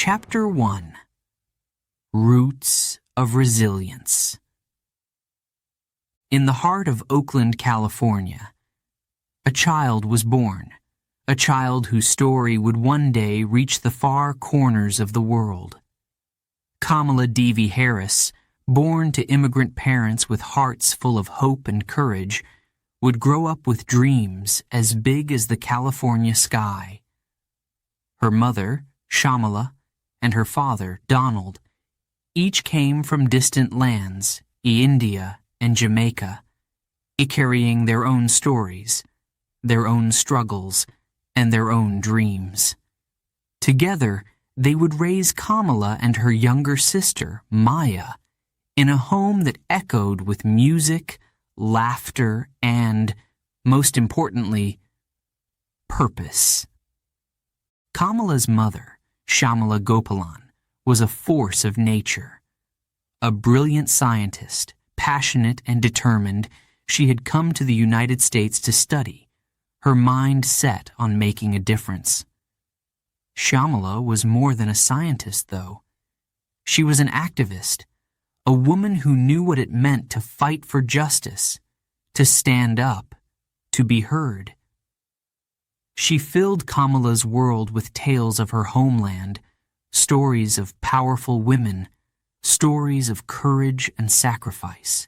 Chapter 1. Roots of Resilience. In the heart of Oakland, California, a child was born, a child whose story would one day reach the far corners of the world. Kamala Devi Harris, born to immigrant parents with hearts full of hope and courage, would grow up with dreams as big as the California sky. Her mother, Shamala, and her father, Donald, each came from distant lands, India and Jamaica, carrying their own stories, their own struggles, and their own dreams. Together, they would raise Kamala and her younger sister, Maya, in a home that echoed with music, laughter, and, most importantly, purpose. Kamala's mother, Shamala Gopalan, was a force of nature. A brilliant scientist, passionate and determined, she had come to the United States to study, her mind set on making a difference. Shamala was more than a scientist, though. She was an activist, a woman who knew what it meant to fight for justice, to stand up, to be heard. She filled Kamala's world with tales of her homeland, stories of powerful women, stories of courage and sacrifice.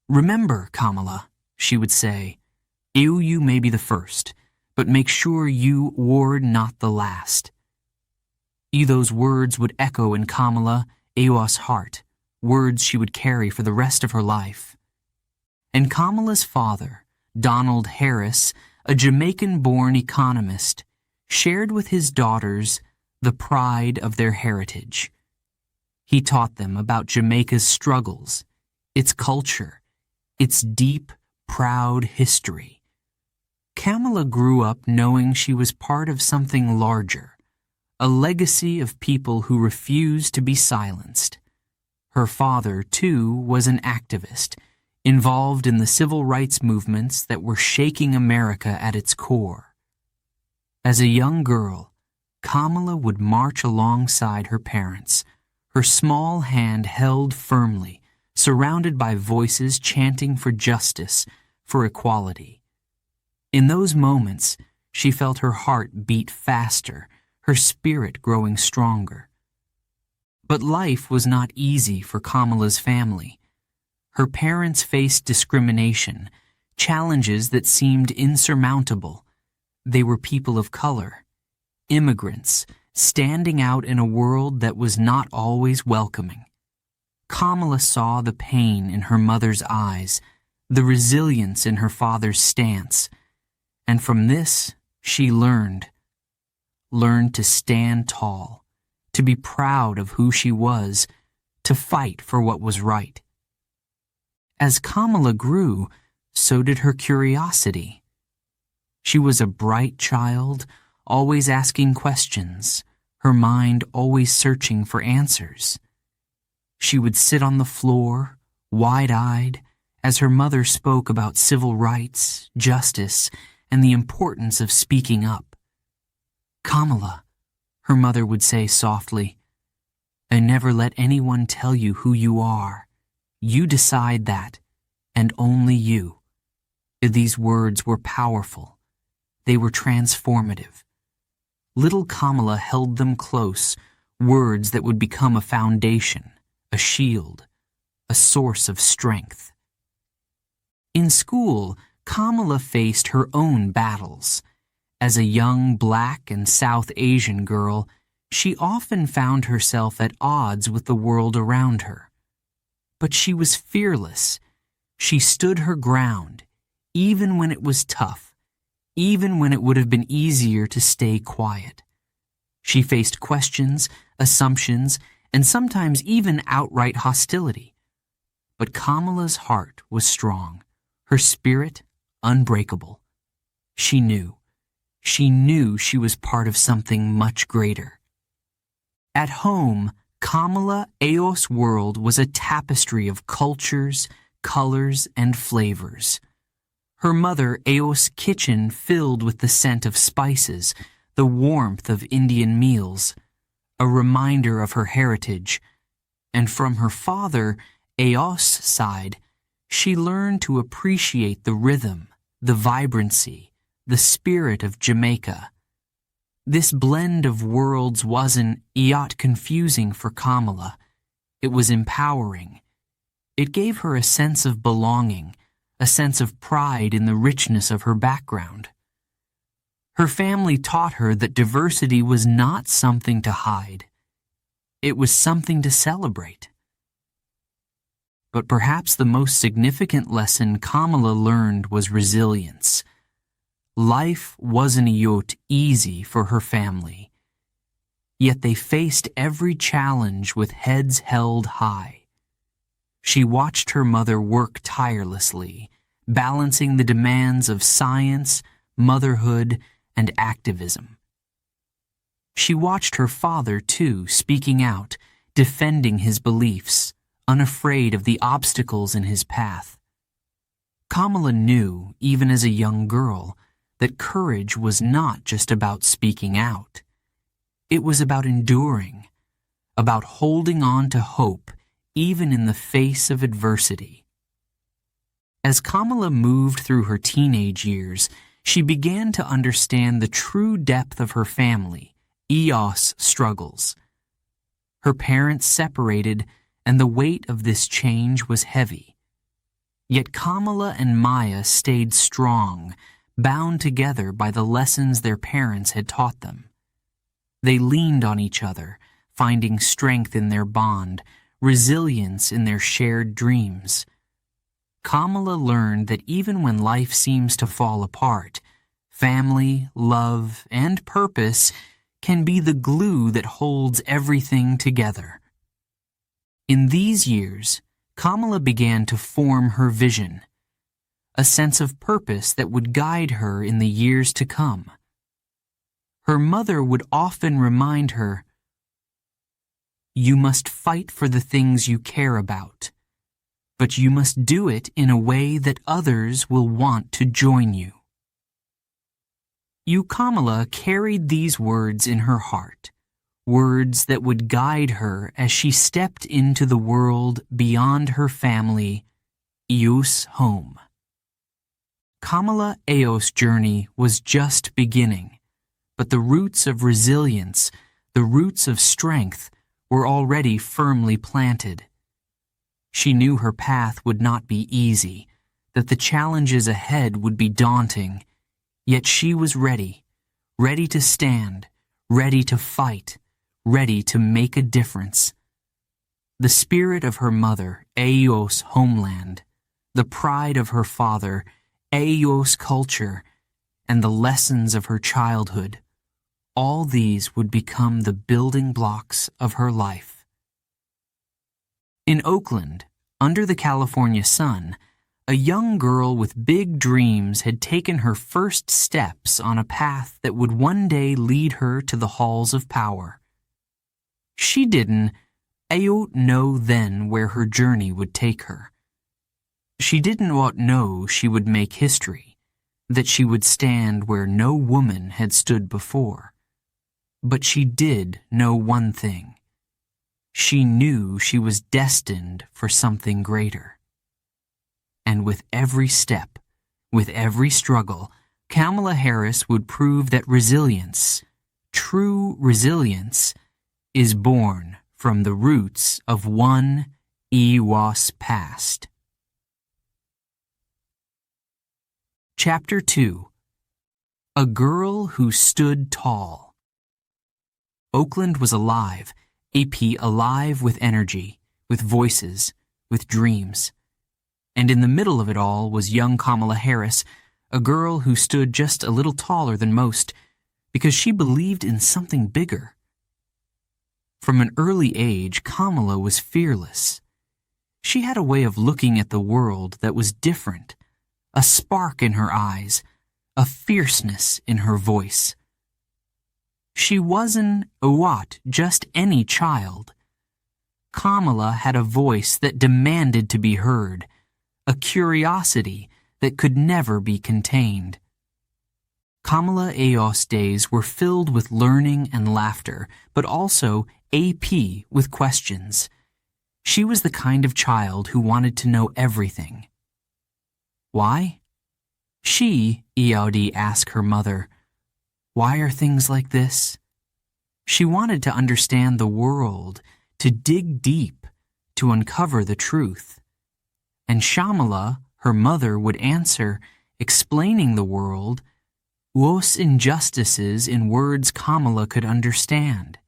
"Remember, Kamala," she would say, "you may be the first, but make sure you were not the last." Those words would echo in Kamala Eos' heart, words she would carry for the rest of her life. And Kamala's father, Donald Harris, a Jamaican-born economist, shared with his daughters the pride of their heritage. He taught them about Jamaica's struggles, its culture, its deep, proud history. Kamala grew up knowing she was part of something larger, a legacy of people who refused to be silenced. Her father, too, was an activist, involved in the civil rights movements that were shaking America at its core. As a young girl, Kamala would march alongside her parents, her small hand held firmly, surrounded by voices chanting for justice, for equality. In those moments, she felt her heart beat faster, her spirit growing stronger. But life was not easy for Kamala's family. Her parents faced discrimination, challenges that seemed insurmountable. They were people of color, immigrants, standing out in a world that was not always welcoming. Kamala saw the pain in her mother's eyes, the resilience in her father's stance, and from this she learned to stand tall, to be proud of who she was, to fight for what was right. As Kamala grew, so did her curiosity. She was a bright child, always asking questions, her mind always searching for answers. She would sit on the floor, wide-eyed, as her mother spoke about civil rights, justice, and the importance of speaking up. "Kamala," her mother would say softly, "I never let anyone tell you who you are. You decide that, and only you." These words were powerful. They were transformative. Little Kamala held them close, words that would become a foundation, a shield, a source of strength. In school, Kamala faced her own battles. As a young Black and South Asian girl, she often found herself at odds with the world around her. But she was fearless. She stood her ground, even when it was tough, even when it would have been easier to stay quiet. She faced questions, assumptions, and sometimes even outright hostility. But Kamala's heart was strong, her spirit unbreakable. She knew she was part of something much greater. At home, Kamala Eos' world was a tapestry of cultures, colors, and flavors. Her mother Eos' kitchen filled with the scent of spices, the warmth of Indian meals, a reminder of her heritage, and from her father, Eos' side, she learned to appreciate the rhythm, the vibrancy, the spirit of Jamaica. This blend of worlds wasn't confusing for Kamala. It was empowering. It gave her a sense of belonging, a sense of pride in the richness of her background. Her family taught her that diversity was not something to hide. It was something to celebrate. But perhaps the most significant lesson Kamala learned was resilience. Life wasn't easy for her family, yet they faced every challenge with heads held high. She watched her mother work tirelessly, balancing the demands of science, motherhood, and activism. She watched her father, too, speaking out, defending his beliefs, unafraid of the obstacles in his path. Kamala knew, even as a young girl, that courage was not just about speaking out. It was about enduring, about holding on to hope, even in the face of adversity. As Kamala moved through her teenage years, she began to understand the true depth of her family, Eos' struggles. Her parents separated, and the weight of this change was heavy. Yet Kamala and Maya stayed strong, bound together by the lessons their parents had taught them. They leaned on each other, finding strength in their bond, resilience in their shared dreams. Kamala learned that even when life seems to fall apart, family, love, and purpose can be the glue that holds everything together. In these years, Kamala began to form her vision, a sense of purpose that would guide her in the years to come. Her mother would often remind her, "You must fight for the things you care about, but you must do it in a way that others will want to join you." Kamala carried these words in her heart, words that would guide her as she stepped into the world beyond her family, Eos' home. Kamala Eos' journey was just beginning, but the roots of resilience, the roots of strength, were already firmly planted. She knew her path would not be easy, that the challenges ahead would be daunting, yet she was ready, ready to stand, ready to fight, ready to make a difference. The spirit of her mother, Eos' homeland, the pride of her father, Eos culture, and the lessons of her childhood, all these would become the building blocks of her life. In Oakland, under the California sun, a young girl with big dreams had taken her first steps on a path that would one day lead her to the halls of power. She didn't know then where her journey would take her. She didn't know she would make history, that she would stand where no woman had stood before. But she did know one thing. She knew she was destined for something greater. And with every step, with every struggle, Kamala Harris would prove that resilience, true resilience, is born from the roots of one Eos past. Chapter 2. A Girl Who Stood Tall. Oakland was alive, alive with energy, with voices, with dreams. And in the middle of it all was young Kamala Harris, a girl who stood just a little taller than most, because she believed in something bigger. From an early age, Kamala was fearless. She had a way of looking at the world that was different, a spark in her eyes, a fierceness in her voice. She wasn't just any child. Kamala had a voice that demanded to be heard, a curiosity that could never be contained. Kamala Eos days were filled with learning and laughter, but also AP with questions. She was the kind of child who wanted to know everything. Why? She, EOD, asked her mother, "Why are things like this?" She wanted to understand the world, to dig deep, to uncover the truth. And Shamala, her mother, would answer, explaining the world, was injustices in words Kamala could understand.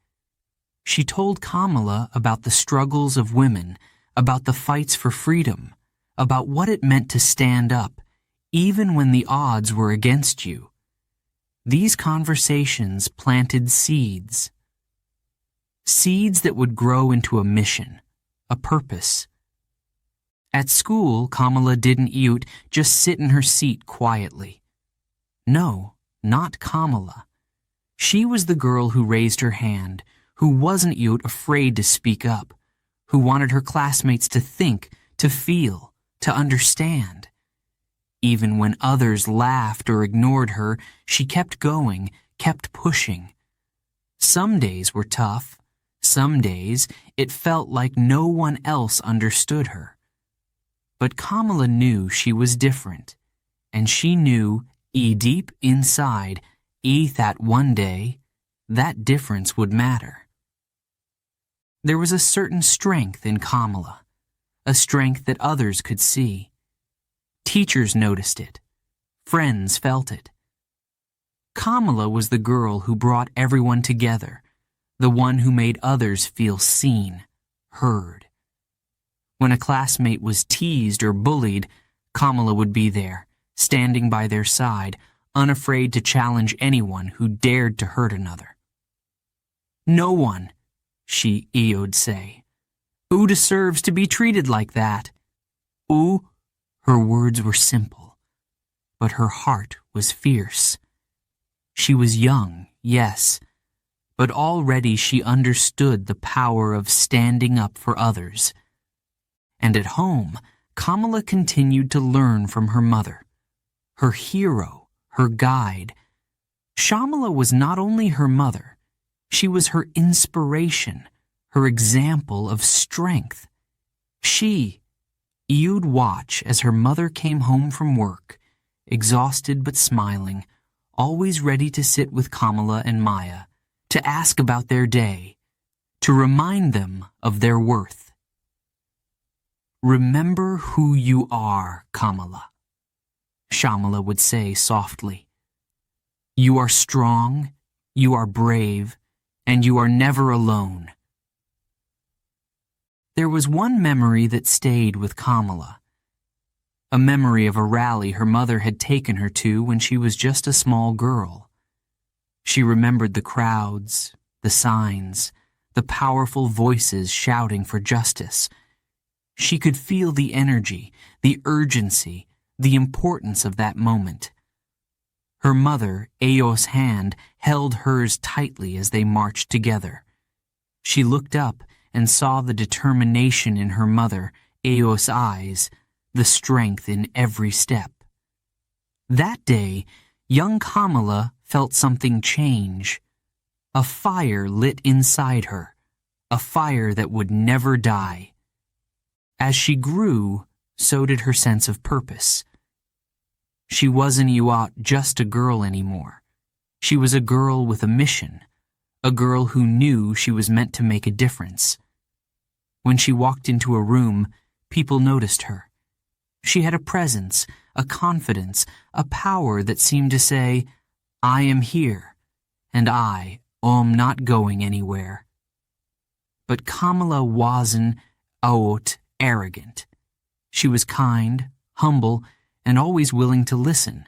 She told Kamala about the struggles of women, about the fights for freedom, about what it meant to stand up, even when the odds were against you. These conversations planted seeds. Seeds that would grow into a mission, a purpose. At school, Kamala didn't just sit in her seat quietly. No, not Kamala. She was the girl who raised her hand, who wasn't afraid to speak up, who wanted her classmates to think, to feel, to understand. Even when others laughed or ignored her, she kept going, kept pushing. Some days were tough. Some days it felt like no one else understood her. But Kamala knew she was different, and she knew, deep inside, that one day, that difference would matter. There was a certain strength in Kamala, a strength that others could see. Teachers noticed it. Friends felt it. Kamala was the girl who brought everyone together, the one who made others feel seen, heard. When a classmate was teased or bullied, Kamala would be there, standing by their side, unafraid to challenge anyone who dared to hurt another. "No one," she would say. "Who deserves to be treated like that?" Who? Her words were simple, but her heart was fierce. She was young, yes, but already she understood the power of standing up for others. And at home, Kamala continued to learn from her mother, her hero, her guide. Shamala was not only her mother, she was her inspiration, her example of strength. You'd watch as her mother came home from work, exhausted but smiling, always ready to sit with Kamala and Maya, to ask about their day, to remind them of their worth. "Remember who you are, Kamala," Shamala would say softly. "You are strong, you are brave, and you are never alone." There was one memory that stayed with Kamala, a memory of a rally her mother had taken her to when she was just a small girl. She remembered the crowds, the signs, the powerful voices shouting for justice. She could feel the energy, the urgency, the importance of that moment. Her mother, Eos' hand, held hers tightly as they marched together. She looked up and saw the determination in her mother, Eos' eyes, the strength in every step. That day, young Kamala felt something change. A fire lit inside her, a fire that would never die. As she grew, so did her sense of purpose. She wasn't just a girl anymore. She was a girl with a mission, a girl who knew she was meant to make a difference. When she walked into a room, people noticed her. She had a presence, a confidence, a power that seemed to say, "I am here, and I am not going anywhere." But Kamala wasn't arrogant. She was kind, humble, and always willing to listen.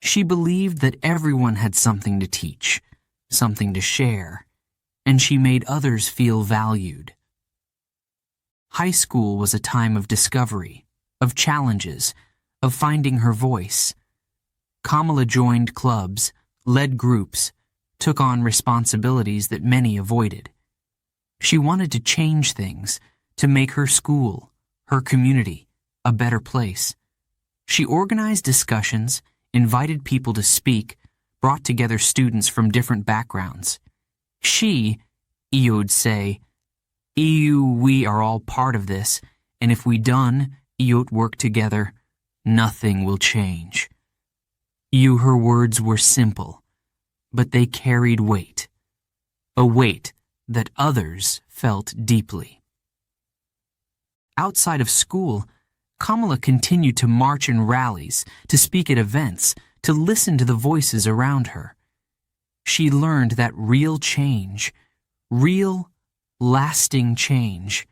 She believed that everyone had something to teach, something to share, and she made others feel valued. High school was a time of discovery, of challenges, of finding her voice. Kamala joined clubs, led groups, took on responsibilities that many avoided. She wanted to change things, to make her school, her community, a better place. She organized discussions, invited people to speak, brought together students from different backgrounds. Eo'd say, we are all part of this, and if we done, Eo't work together, nothing will change. Her words were simple, but they carried weight, a weight that others felt deeply. Outside of school, Kamala continued to march in rallies, to speak at events, to listen to the voices around her. She learned that real change, real, lasting change,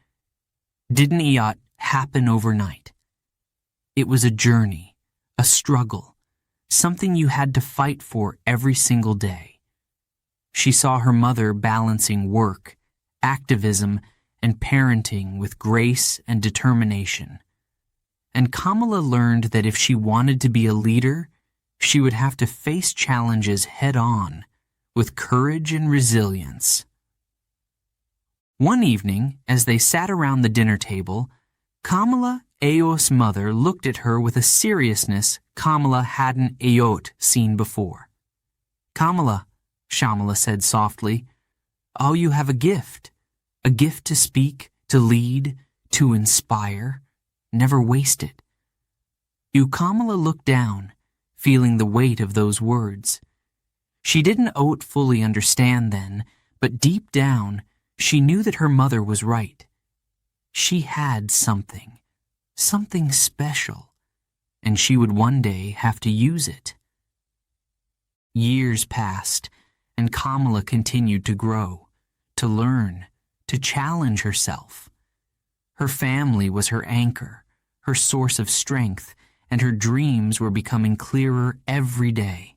didn't happen overnight. It was a journey, a struggle, something you had to fight for every single day. She saw her mother balancing work, activism, and parenting with grace and determination. And Kamala learned that if she wanted to be a leader, she would have to face challenges head-on, with courage and resilience. One evening, as they sat around the dinner table, Kamala, Eo's mother, looked at her with a seriousness Kamala hadn't seen before. "Kamala," Shamala said softly, "you have a gift to speak, to lead, to inspire. Never waste it." Kamala looked down, feeling the weight of those words. She didn't fully understand then, but deep down, she knew that her mother was right. She had something special, and she would one day have to use it. Years passed, and Kamala continued to grow, to learn, to challenge herself. Her family was her anchor, her source of strength, and her dreams were becoming clearer every day.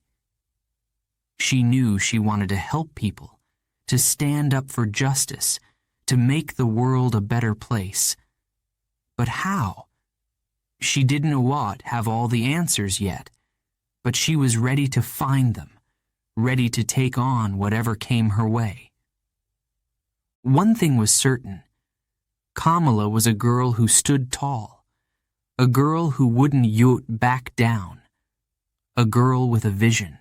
She knew she wanted to help people, to stand up for justice, to make the world a better place. But how? She didn't have all the answers yet, but she was ready to find them, ready to take on whatever came her way. One thing was certain. Kamala was a girl who stood tall, a girl who wouldn't back down, a girl with a vision.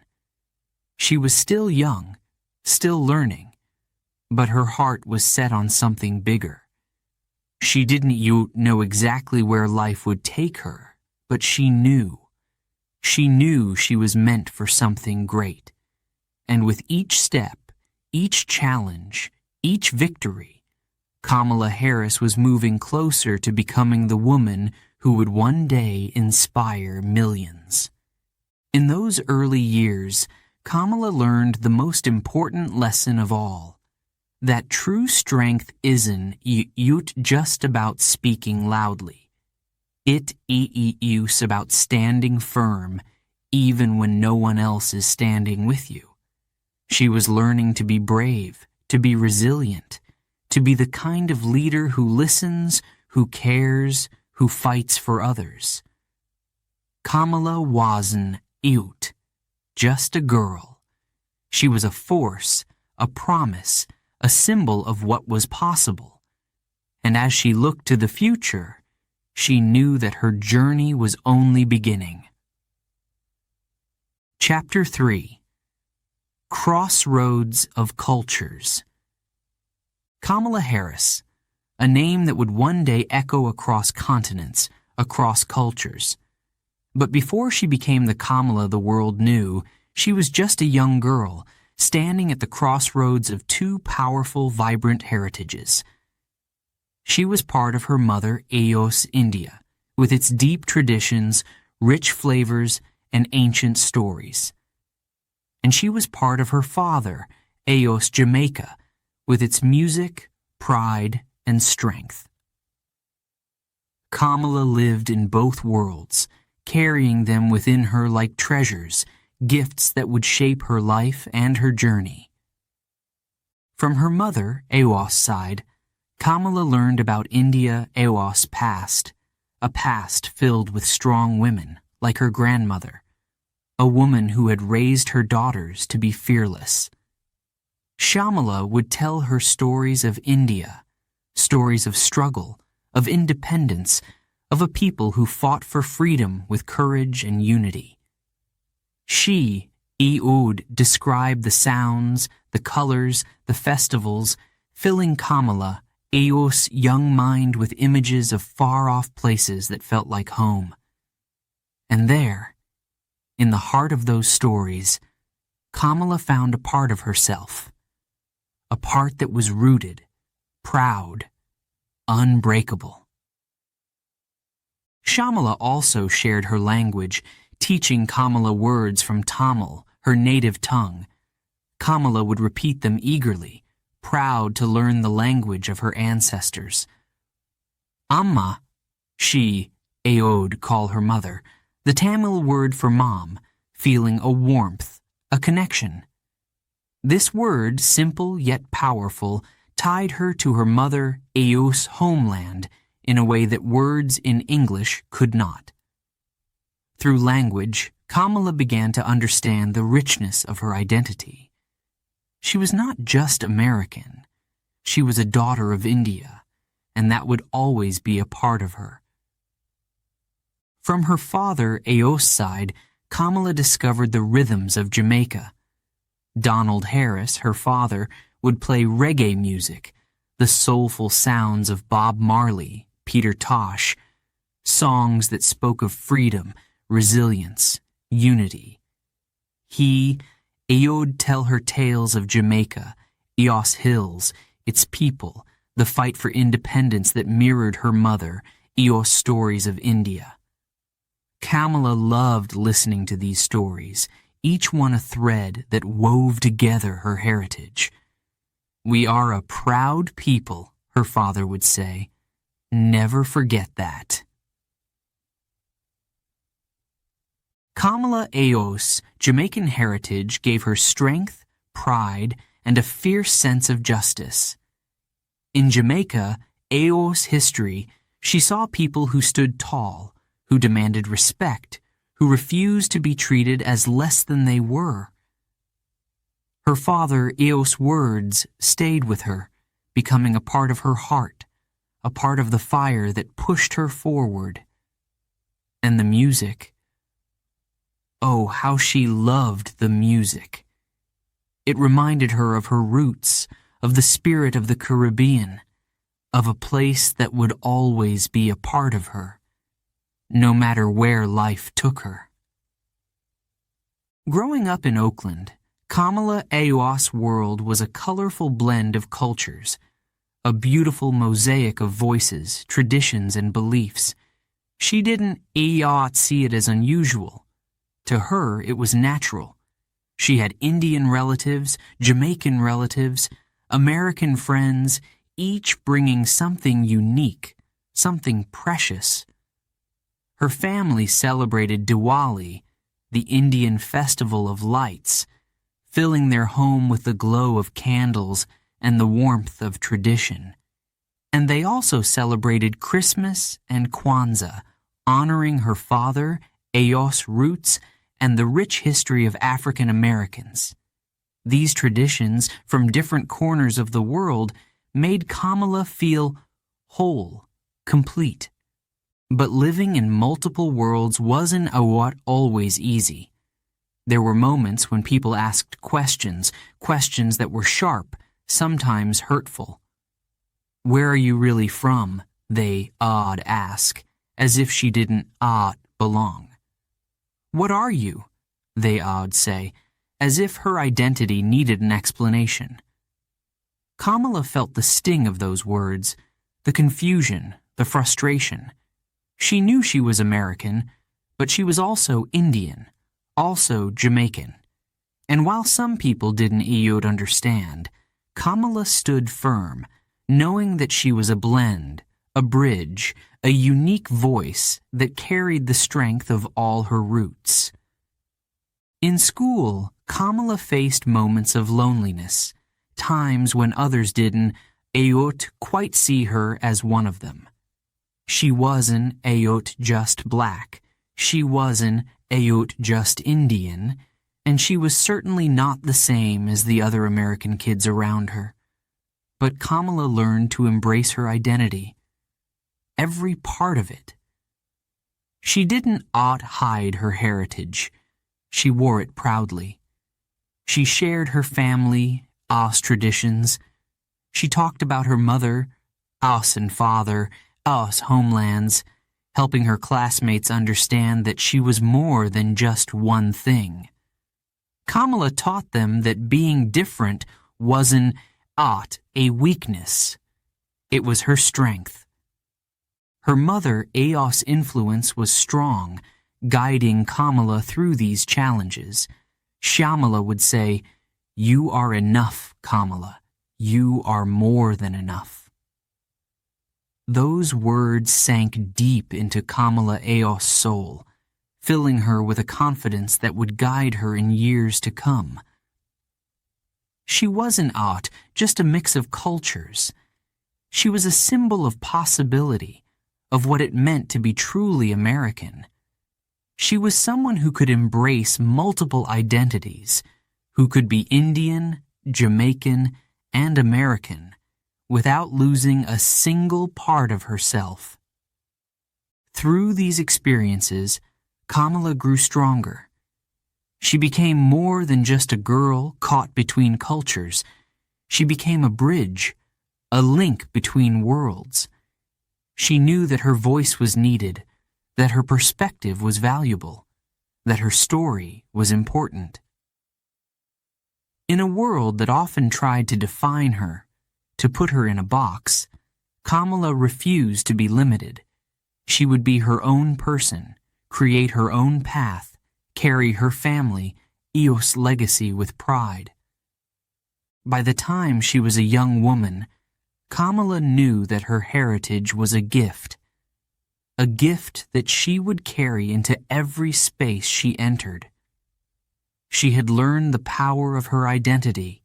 She was still young, still learning, but her heart was set on something bigger. She didn't know exactly where life would take her, but she knew. She knew she was meant for something great. And with each step, each challenge, each victory, Kamala Harris was moving closer to becoming the woman who would one day inspire millions. In those early years, Kamala learned the most important lesson of all, that true strength isn't just about speaking loudly. It's about standing firm even when no one else is standing with you. She was learning to be brave, to be resilient, to be the kind of leader who listens, who cares, who fights for others. Kamala wasn't just a girl. She was a force, a promise, a symbol of what was possible. And as she looked to the future, she knew that her journey was only beginning. Chapter 3. Crossroads of Cultures. Kamala Harris, a name that would one day echo across continents, across cultures. But before she became the Kamala the world knew, she was just a young girl, standing at the crossroads of two powerful, vibrant heritages. She was part of her mother Eo's India, with its deep traditions, rich flavors, and ancient stories. And she was part of her father Eo's Jamaica, with its music, pride, and strength. Kamala lived in both worlds, carrying them within her like treasures, gifts that would shape her life and her journey. From her mother, Eo's side, Kamala learned about India Eo's past, a past filled with strong women, like her grandmother, a woman who had raised her daughters to be fearless. Shamala would tell her stories of India, stories of struggle, of independence, of a people who fought for freedom with courage and unity. She, Eod described the sounds, the colors, the festivals, filling Kamala, Eos' young mind, with images of far-off places that felt like home. And there, in the heart of those stories, Kamala found a part of herself, a part that was rooted, proud, unbreakable. Shamala also shared her language, teaching Kamala words from Tamil, her native tongue. Kamala would repeat them eagerly, proud to learn the language of her ancestors. Amma, she, Aod, call her mother, the Tamil word for mom, feeling a warmth, a connection. This word, simple yet powerful, tied her to her mother, Eos' homeland, in a way that words in English could not. Through language, Kamala began to understand the richness of her identity. She was not just American. She was a daughter of India, and that would always be a part of her. From her father, Eos' side, Kamala discovered the rhythms of Jamaica. Donald Harris, her father, would play reggae music, the soulful sounds of Bob Marley, Peter Tosh, songs that spoke of freedom, resilience, unity. He, Aod, tell her tales of Jamaica, Eos Hills, its people, the fight for independence that mirrored her mother, Eos stories of India. Kamala loved listening to these stories, each one a thread that wove together her heritage. "We are a proud people," her father would say. "Never forget that." Kamala Eos' Jamaican heritage gave her strength, pride, and a fierce sense of justice. In Jamaica, Eos' history, she saw people who stood tall, who demanded respect, who refused to be treated as less than they were. Her father, Eos' words, stayed with her, becoming a part of her heart, a part of the fire that pushed her forward. And the music. Oh, how she loved the music. It reminded her of her roots, of the spirit of the Caribbean, of a place that would always be a part of her, no matter where life took her. Growing up in Oakland, Kamala Eos' world was a colorful blend of cultures, a beautiful mosaic of voices, traditions, and beliefs. She didn't see it as unusual. To her, it was natural. She had Indian relatives, Jamaican relatives, American friends, each bringing something unique, something precious. Her family celebrated Diwali, the Indian festival of lights, filling their home with the glow of candles and the warmth of tradition. And they also celebrated Christmas and Kwanzaa, honoring her father, Eos' roots, and the rich history of African Americans. These traditions, from different corners of the world, made Kamala feel whole, complete. But living in multiple worlds wasn't always easy. There were moments when people asked questions that were sharp, sometimes hurtful. "Where are you really from?" they ask, as if she didn't belong. "What are you?" they say, as if her identity needed an explanation. Kamala felt the sting of those words, the confusion, the frustration. She knew she was American, but she was also Indian, also Jamaican. And while some people didn't understand, Kamala stood firm, knowing that she was a blend, a bridge, a unique voice that carried the strength of all her roots. In school, Kamala faced moments of loneliness, times when others didn't quite see her as one of them. She wasn't just black, she wasn't just Indian, and she was certainly not the same as the other American kids around her. But Kamala learned to embrace her identity, every part of it. She didn't hide her heritage. She wore it proudly, She shared her family, IELTS traditions. She talked about her mother, IELTS and father, IELTS homelands, helping her classmates understand that she was more than just one thing. Kamala taught them that being different wasn't a weakness. It was her strength. Her mother, Aos' influence was strong, guiding Kamala through these challenges. Shyamala would say, "You are enough, Kamala. You are more than enough." Those words sank deep into Kamala Aos' soul, filling her with a confidence that would guide her in years to come. She wasn't just a mix of cultures. She was a symbol of possibility, of what it meant to be truly American. She was someone who could embrace multiple identities, who could be Indian, Jamaican, and American, without losing a single part of herself. Through these experiences, Kamala grew stronger. She became more than just a girl caught between cultures. She became a bridge, a link between worlds. She knew that her voice was needed, that her perspective was valuable, that her story was important. In a world that often tried to define her, to put her in a box, Kamala refused to be limited. She would be her own person, create her own path, carry her family, Eos legacy with pride. By the time she was a young woman, Kamala knew that her heritage was a gift that she would carry into every space she entered. She had learned the power of her identity,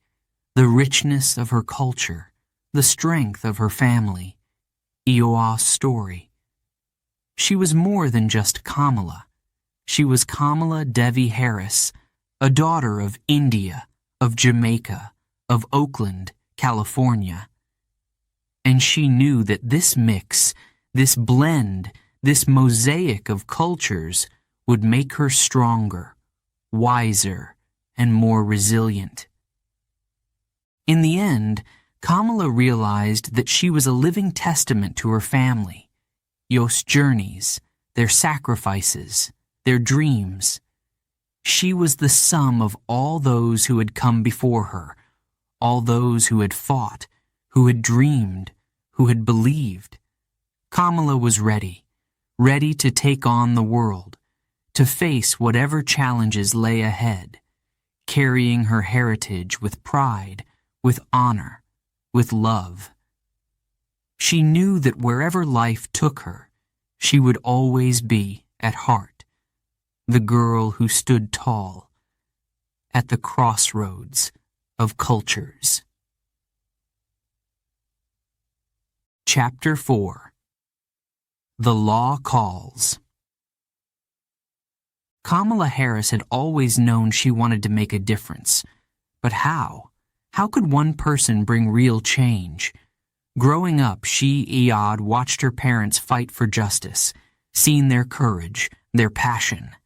the richness of her culture, the strength of her family, Eo's story. She was more than just Kamala. She was Kamala Devi Harris, a daughter of India, of Jamaica, of Oakland, California. And she knew that this mix, this blend, this mosaic of cultures would make her stronger, wiser, and more resilient. In the end, Kamala realized that she was a living testament to her family, Eos' journeys, their sacrifices, their dreams. She was the sum of all those who had come before her, all those who had fought, who had dreamed, who had believed. Kamala was ready to take on the world, to face whatever challenges lay ahead, carrying her heritage with pride, with honor, with love. She knew that wherever life took her, she would always be, at heart, the girl who stood tall at the crossroads of cultures. Chapter 4. The Law Calls. Kamala Harris had always known she wanted to make a difference. But how? How could one person bring real change? Growing up, Iod watched her parents fight for justice, seen their courage, their passion.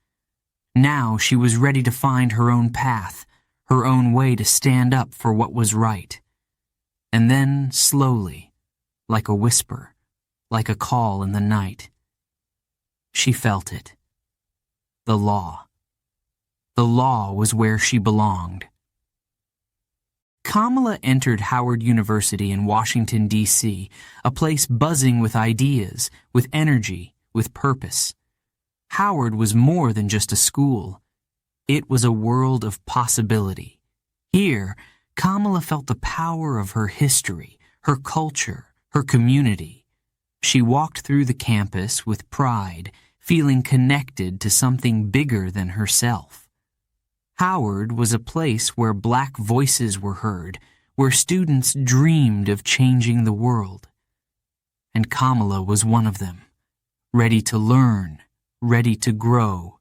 Now she was ready to find her own path, her own way to stand up for what was right. And then, slowly, like a whisper, like a call in the night, she felt it. The law. The law was where she belonged. Kamala entered Howard University in Washington, D.C., a place buzzing with ideas, with energy, with purpose. Howard was more than just a school. It was a world of possibility. Here, Kamala felt the power of her history, her culture, her community. She walked through the campus with pride, feeling connected to something bigger than herself. Howard was a place where Black voices were heard, where students dreamed of changing the world. And Kamala was one of them, ready to learn, ready to grow,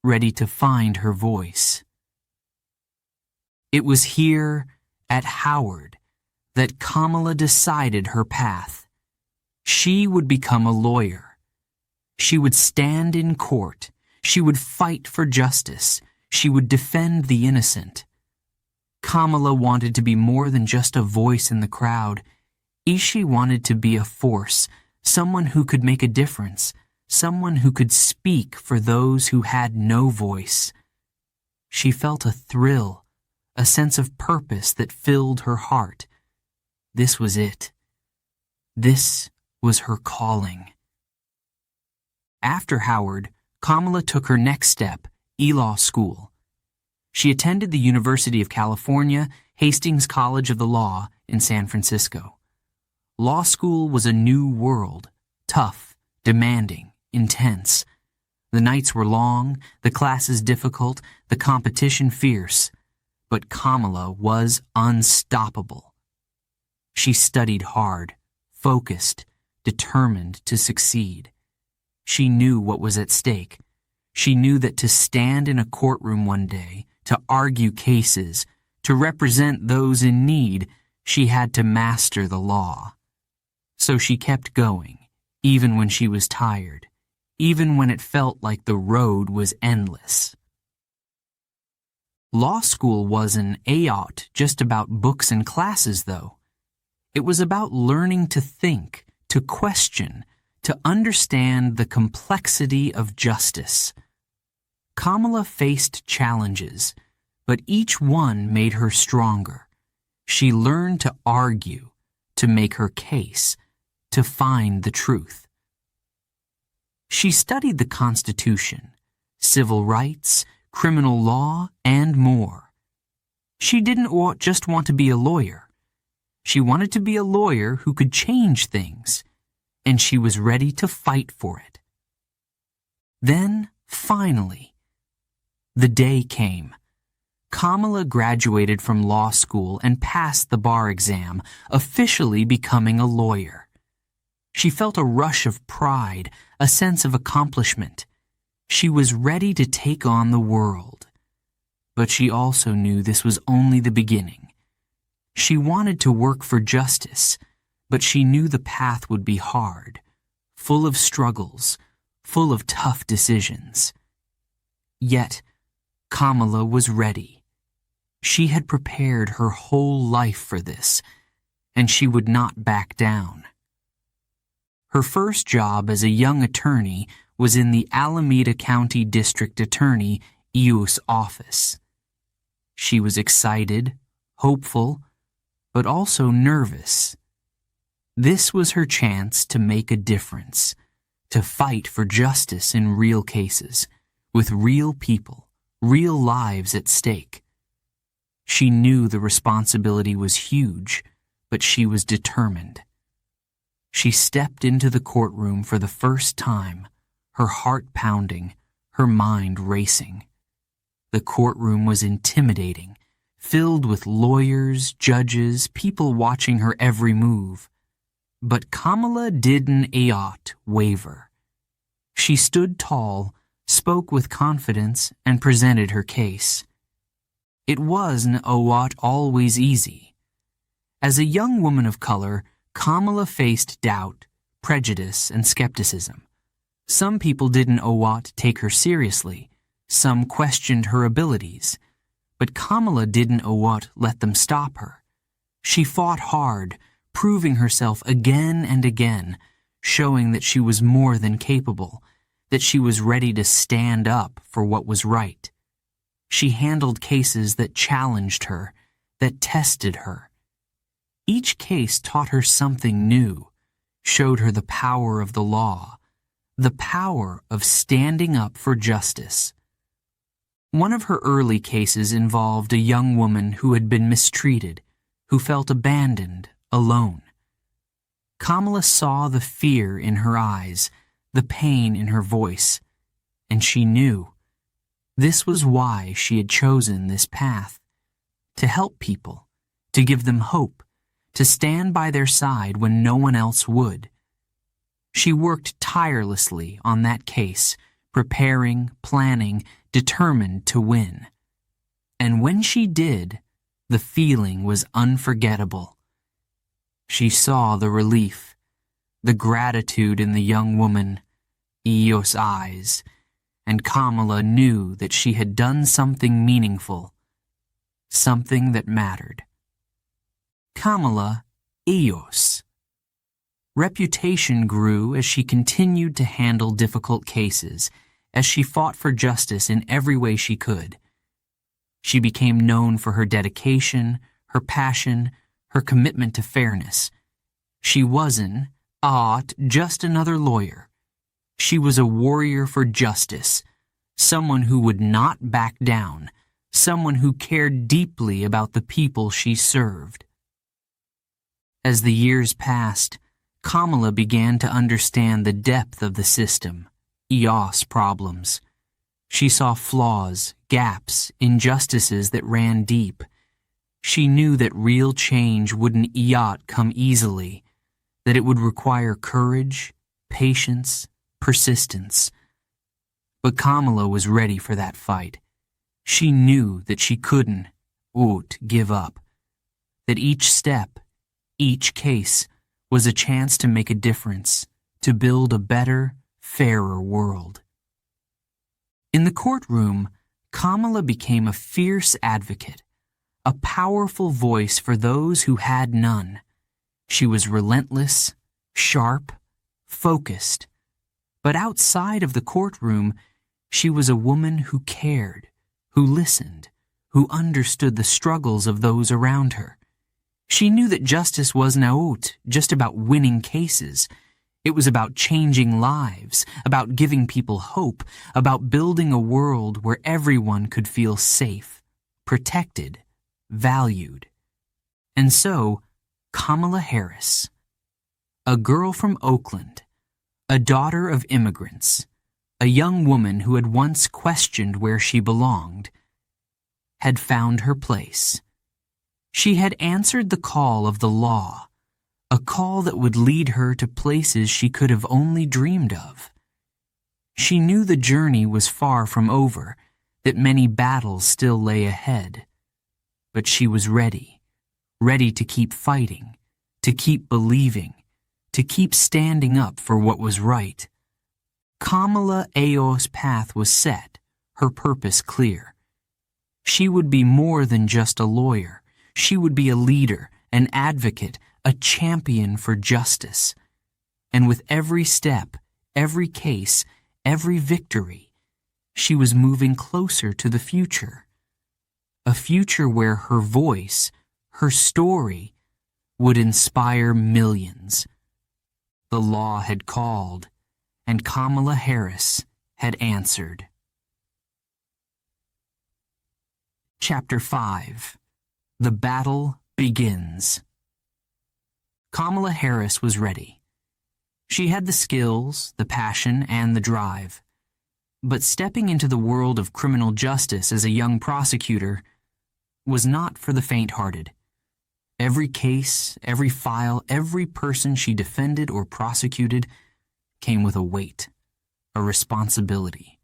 ready to find her voice. It was here, at Howard, that Kamala decided her path. She would become a lawyer. She would stand in court. She would fight for justice. She would defend the innocent. Kamala wanted to be more than just a voice in the crowd. She wanted to be a force, someone who could make a difference, someone who could speak for those who had no voice. She felt a thrill, a sense of purpose that filled her heart. This was it. This was her calling. After Howard, Kamala took her next step, law school. She attended the University of California, Hastings College of the Law in San Francisco. Law school was a new world, tough, demanding, intense. The nights were long, the classes difficult, the competition fierce, but Kamala was unstoppable. She studied hard, focused, determined to succeed. She knew what was at stake. She knew that to stand in a courtroom one day, to argue cases, to represent those in need, she had to master the law. So she kept going, even when she was tired, even when it felt like the road was endless. Law school wasn't just about books and classes, though. It was about learning to think, to question, to understand the complexity of justice. Kamala faced challenges, but each one made her stronger. She learned to argue, to make her case, to find the truth. She studied the Constitution, civil rights, criminal law, and more. She didn't just want to be a lawyer. She wanted to be a lawyer who could change things, and she was ready to fight for it. Then, finally, the day came. Kamala graduated from law school and passed the bar exam, officially becoming a lawyer. She felt a rush of pride, a sense of accomplishment. She was ready to take on the world. But she also knew this was only the beginning. She wanted to work for justice, but she knew the path would be hard, full of struggles, full of tough decisions. Yet, Kamala was ready. She had prepared her whole life for this, and she would not back down. Her first job as a young attorney was in the Alameda County District Attorney EO's office. She was excited, hopeful, but also nervous. This was her chance to make a difference, to fight for justice in real cases, with real people, real lives at stake. She knew the responsibility was huge, but she was determined. She stepped into the courtroom for the first time, her heart pounding, her mind racing. The courtroom was intimidating, filled with lawyers, judges, people watching her every move. But Kamala didn't waver. She stood tall, spoke with confidence, and presented her case. It wasn't always easy. As a young woman of color, Kamala faced doubt, prejudice, and skepticism. Some people didn't take her seriously. Some questioned her abilities. But Kamala didn't let them stop her. She fought hard, proving herself again and again, showing that she was more than capable, that she was ready to stand up for what was right. She handled cases that challenged her, that tested her. Each case taught her something new, showed her the power of the law, the power of standing up for justice. One of her early cases involved a young woman who had been mistreated, who felt abandoned, alone. Kamala saw the fear in her eyes, the pain in her voice, and she knew. This was why she had chosen this path, to help people, to give them hope, to stand by their side when no one else would. She worked tirelessly on that case, preparing, planning, determined to win. And when she did, the feeling was unforgettable. She saw the relief, the gratitude in the young woman, Io's eyes, and Kamala knew that she had done something meaningful, something that mattered. Kamala, IELTS. Reputation grew as she continued to handle difficult cases, as she fought for justice in every way she could. She became known for her dedication, her passion, her commitment to fairness. She wasn't just another lawyer. She was a warrior for justice, someone who would not back down, someone who cared deeply about the people she served. As the years passed, Kamala began to understand the depth of the system, IELTS problems. She saw flaws, gaps, injustices that ran deep. She knew that real change wouldn't come easily, that it would require courage, patience, persistence. But Kamala was ready for that fight. She knew that she couldn't give up, that each step, each case, was a chance to make a difference, to build a better, fairer world. In the courtroom, Kamala became a fierce advocate, a powerful voice for those who had none. She was relentless, sharp, focused. But outside of the courtroom, she was a woman who cared, who listened, who understood the struggles of those around her. She knew that justice wasn't just about winning cases. It was about changing lives, about giving people hope, about building a world where everyone could feel safe, protected, valued. And so, Kamala Harris, a girl from Oakland, a daughter of immigrants, a young woman who had once questioned where she belonged, had found her place. She had answered the call of the law, a call that would lead her to places she could have only dreamed of. She knew the journey was far from over, that many battles still lay ahead. But she was ready to keep fighting, to keep believing, to keep standing up for what was right. Kamala Ayo's path was set, her purpose clear. She would be more than just a lawyer. She would be a leader, an advocate, a champion for justice. And with every step, every case, every victory, she was moving closer to the future. A future where her voice, her story, would inspire millions. The law had called, and Kamala Harris had answered. Chapter 5. The battle begins. Kamala Harris was ready. She had the skills, the passion, and the drive. But stepping into the world of criminal justice as a young prosecutor was not for the faint-hearted. Every case, every file, every person she defended or prosecuted came with a weight, a responsibility.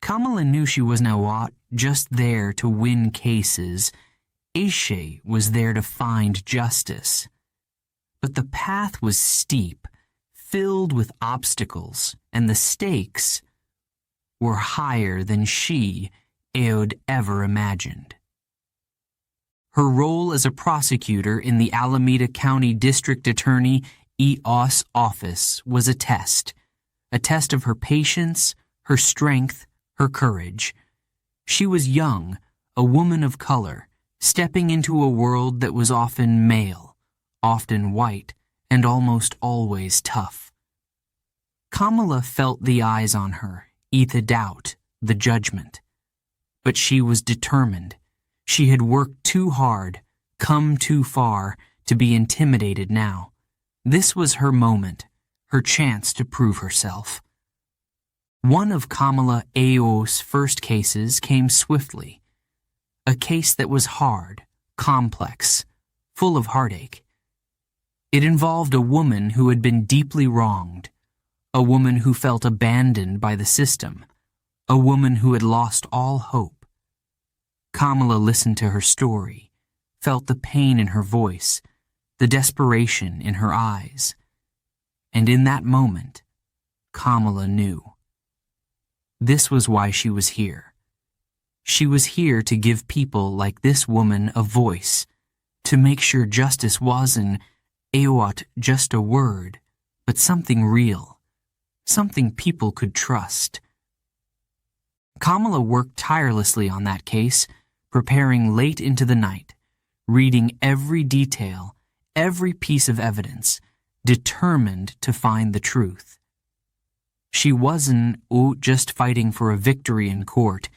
Kamala knew she was not just there to win cases. She was there to find justice. But the path was steep, filled with obstacles, and the stakes were higher than she had ever imagined. Her role as a prosecutor in the Alameda County District Attorney EOS office was a test of her patience, her strength, her courage. She was young, a woman of color, stepping into a world that was often male, often white, and almost always tough. Kamala felt the eyes on her, the doubt, the judgment. But she was determined. She had worked too hard, come too far, to be intimidated now. This was her moment, her chance to prove herself. One of Kamala Ayo's first cases came swiftly. A case that was hard, complex, full of heartache. It involved a woman who had been deeply wronged, a woman who felt abandoned by the system, a woman who had lost all hope. Kamala listened to her story, felt the pain in her voice, the desperation in her eyes. And in that moment, Kamala knew. This was why she was here. She was here to give people like this woman a voice, to make sure justice wasn't just a word, but something real, something people could trust. Kamala worked tirelessly on that case, preparing late into the night, reading every detail, every piece of evidence, determined to find the truth. She wasn't just fighting for a victory in court.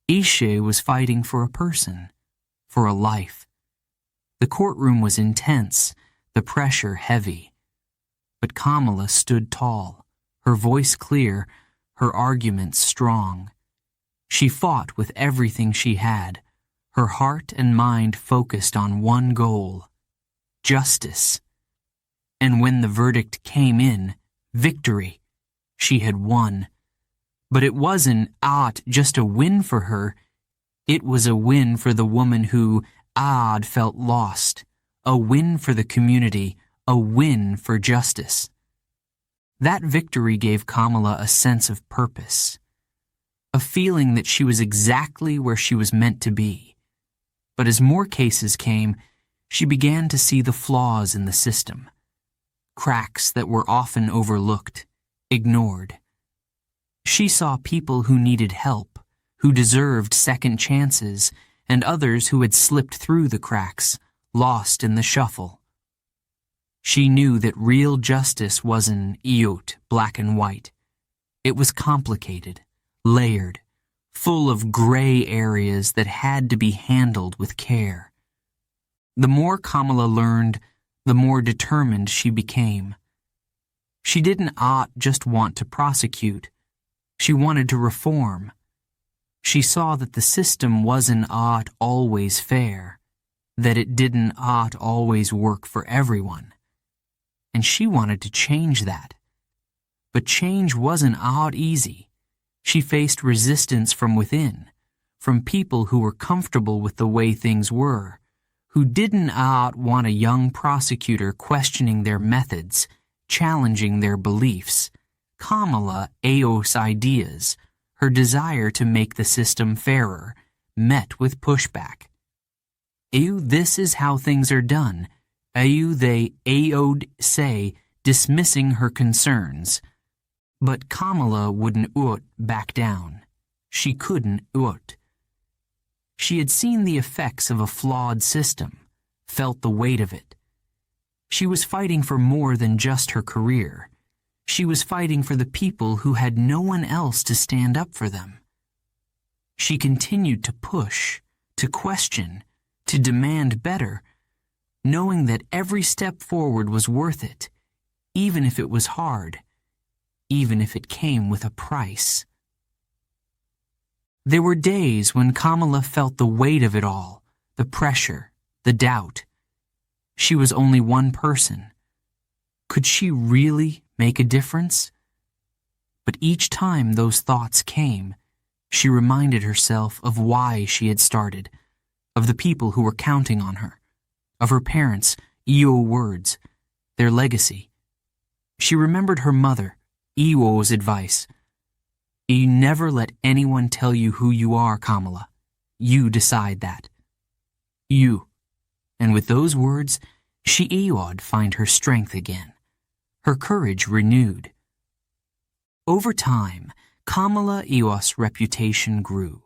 Ishe was fighting for a person, for a life. The courtroom was intense, the pressure heavy. But Kamala stood tall, her voice clear, her arguments strong. She fought with everything she had, her heart and mind focused on one goal: justice. And when the verdict came in, victory, she had won. But it wasn't just a win for her. It was a win for the woman who felt lost, a win for the community, a win for justice. That victory gave Kamala a sense of purpose, a feeling that she was exactly where she was meant to be. But as more cases came, she began to see the flaws in the system, cracks that were often overlooked, ignored. She saw people who needed help, who deserved second chances, and others who had slipped through the cracks, lost in the shuffle. She knew that real justice wasn't black and white. It was complicated, layered, full of gray areas that had to be handled with care. The more Kamala learned, the more determined she became. She didn't just want to prosecute. She wanted to reform. She saw that the system wasn't always fair, that it didn't always work for everyone. And she wanted to change that. But change wasn't easy. She faced resistance from within, from people who were comfortable with the way things were, who didn't want a young prosecutor questioning their methods, challenging their beliefs. Kamala ideas, her desire to make the system fairer, met with pushback. This is how things are done. They say, dismissing her concerns. But Kamala wouldn't back down. She couldn't She had seen the effects of a flawed system, felt the weight of it. She was fighting for more than just her career. She was fighting for the people who had no one else to stand up for them. She continued to push, to question, to demand better, knowing that every step forward was worth it, even if it was hard, even if it came with a price. There were days when Kamala felt the weight of it all, the pressure, the doubt. She was only one person. Could she really make a difference? But each time those thoughts came, she reminded herself of why she had started, of the people who were counting on her, of her parents' words, their legacy. She remembered her mother, Iwo's advice. You never let anyone tell you who you are, Kamala. You decide that. You. And with those words, she Iwa'd find her strength again, her courage renewed. Over time, Kamala Iwa's reputation grew.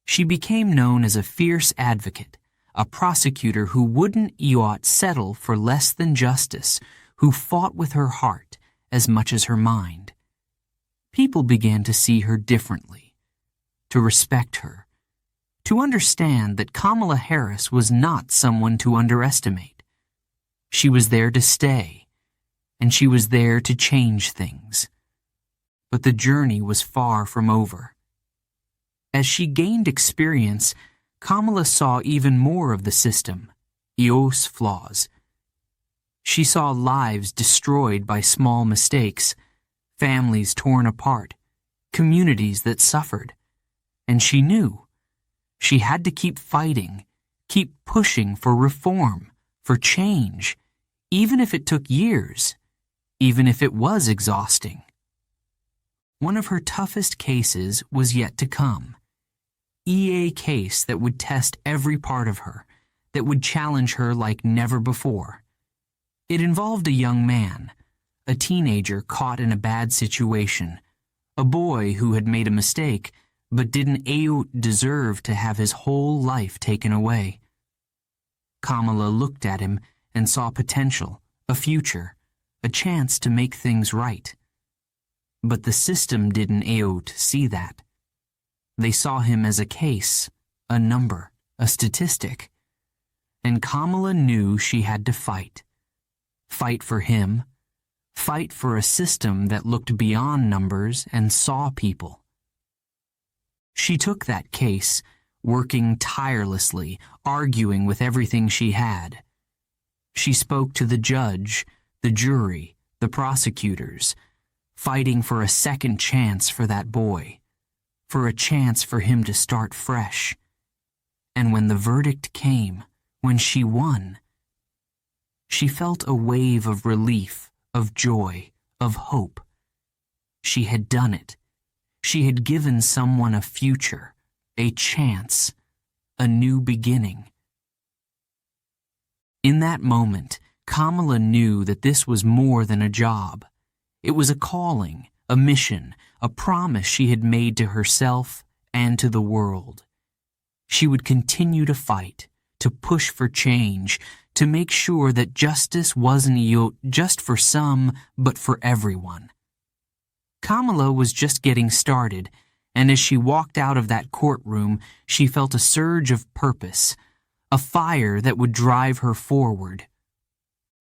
She became known as a fierce advocate, a prosecutor who wouldn't settle for less than justice, who fought with her heart as much as her mind. People began to see her differently, to respect her, to understand that Kamala Harris was not someone to underestimate. She was there to stay, and she was there to change things. But the journey was far from over. As she gained experience, Kamala saw even more of the system, Ios flaws. She saw lives destroyed by small mistakes, families torn apart, communities that suffered. And she knew she had to keep fighting, keep pushing for reform, for change, even if it took years, even if it was exhausting. One of her toughest cases was yet to come. EA case that would test every part of her, that would challenge her like never before. It involved a young man, a teenager caught in a bad situation, a boy who had made a mistake but didn't deserve to have his whole life taken away. Kamala looked at him and saw potential, a future, a chance to make things right. But the system didn't see that. They saw him as a case, a number, a statistic. And Kamala knew she had to fight. Fight for him. Fight for a system that looked beyond numbers and saw people. She took that case, working tirelessly, arguing with everything she had. She spoke to the judge, the jury, the prosecutors, fighting for a second chance for that boy, for a chance for him to start fresh. And when the verdict came, when she won, she felt a wave of relief, of joy, of hope. She had done it. She had given someone a future, a chance, a new beginning. In that moment, Kamala knew that this was more than a job. It was a calling, a mission, a promise she had made to herself and to the world. She would continue to fight, to push for change, to make sure that justice wasn't just for some, but for everyone. Kamala was just getting started, and as she walked out of that courtroom, she felt a surge of purpose, a fire that would drive her forward.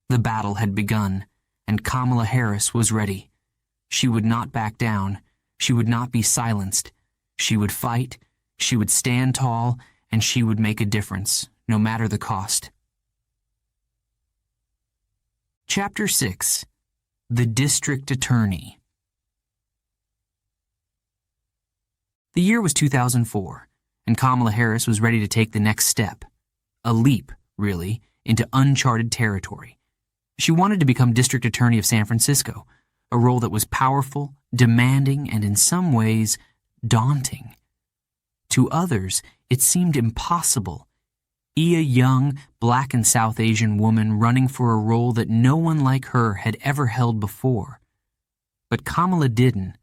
The battle had begun, and Kamala Harris was ready. She would not back down. She would not be silenced. She would fight, she would stand tall, and she would make a difference, no matter the cost. Chapter 6. The District Attorney. The year was 2004, and Kamala Harris was ready to take the next step. A leap, really, into uncharted territory. She wanted to become District Attorney of San Francisco, a role that was powerful, demanding, and in some ways, daunting. To others, it seemed impossible. A young, Black and South Asian woman running for a role that no one like her had ever held before. But Kamala didn't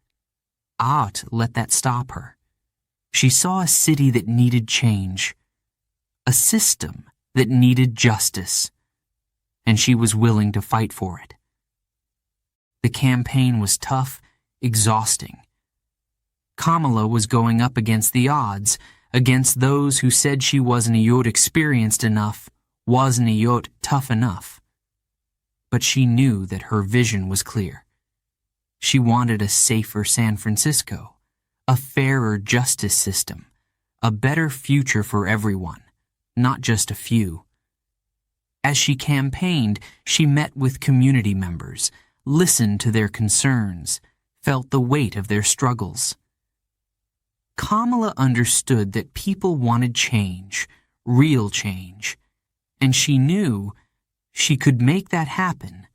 let that stop her. She saw a city that needed change, a system that needed justice, and she was willing to fight for it. The campaign was tough, exhausting. Kamala was going up against the odds, against those who said she wasn't experienced enough, wasn't tough enough. But she knew that her vision was clear. She wanted a safer San Francisco, a fairer justice system, a better future for everyone, not just a few. As she campaigned, she met with community members, listened to their concerns, felt the weight of their struggles. Kamala understood that people wanted change, real change, and she knew she could make that happen.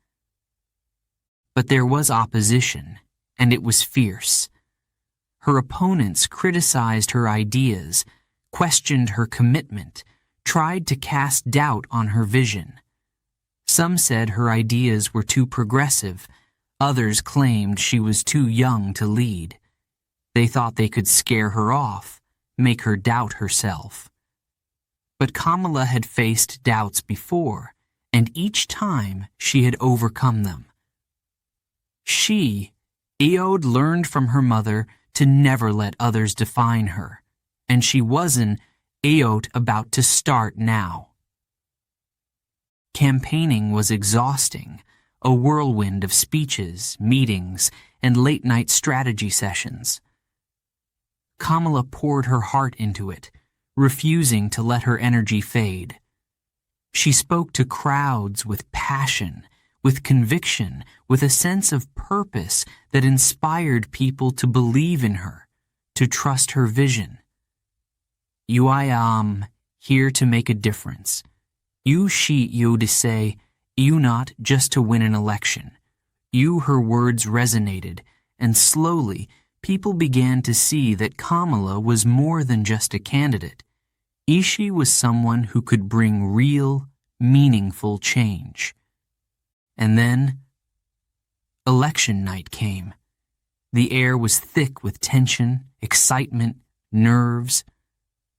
But there was opposition, and it was fierce. Her opponents criticized her ideas, questioned her commitment, tried to cast doubt on her vision. Some said her ideas were too progressive. Others claimed she was too young to lead. They thought they could scare her off, make her doubt herself. But Kamala had faced doubts before, and each time she had overcome them. She, learned from her mother to never let others define her, and she wasn't about to start now. Campaigning was exhausting, a whirlwind of speeches, meetings, and late-night strategy sessions. Kamala poured her heart into it, refusing to let her energy fade. She spoke to crowds with passion, with conviction, with a sense of purpose that inspired people to believe in her, to trust her vision. I am here to make a difference. You to say, you not just to win an election. Her words resonated, and slowly people began to see that Kamala was more than just a candidate. She was someone who could bring real, meaningful change. And then, election night came. The air was thick with tension, excitement, nerves.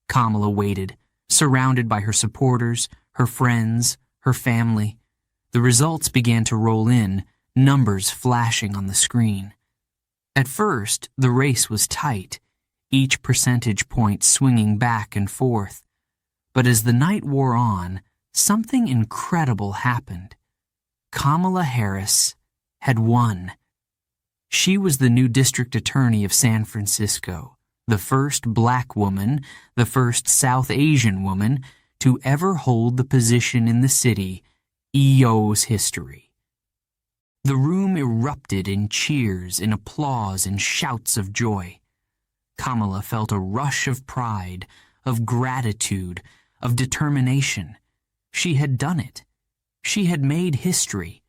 Kamala waited, surrounded by her supporters, her friends, her family. The results began to roll in, numbers flashing on the screen. At first, the race was tight, each percentage point swinging back and forth. But as the night wore on, something incredible happened. Kamala Harris had won. She was the new district attorney of San Francisco, the first black woman, the first South Asian woman to ever hold the position in the city, EO's history. The room erupted in cheers, in applause, and shouts of joy. Kamala felt a rush of pride, of gratitude, of determination. She had done it. She had made history.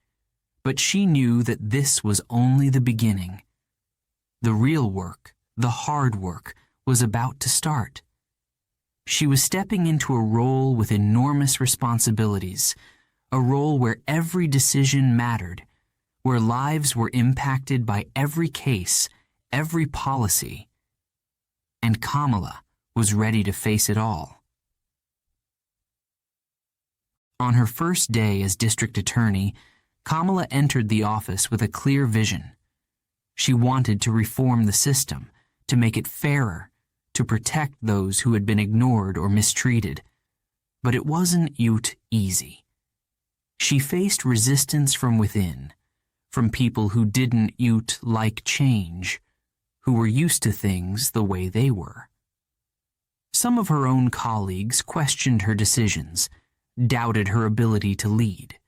But she knew that this was only the beginning. The real work, the hard work, was about to start. She was stepping into a role with enormous responsibilities, a role where every decision mattered, where lives were impacted by every case, every policy. And Kamala was ready to face it all. On her first day as district attorney, Kamala entered the office with a clear vision. She wanted to reform the system, to make it fairer, to protect those who had been ignored or mistreated. But it wasn't easy. She faced resistance from within, from people who didn't like change, who were used to things the way they were. Some of her own colleagues questioned her decisions, doubted her ability to lead.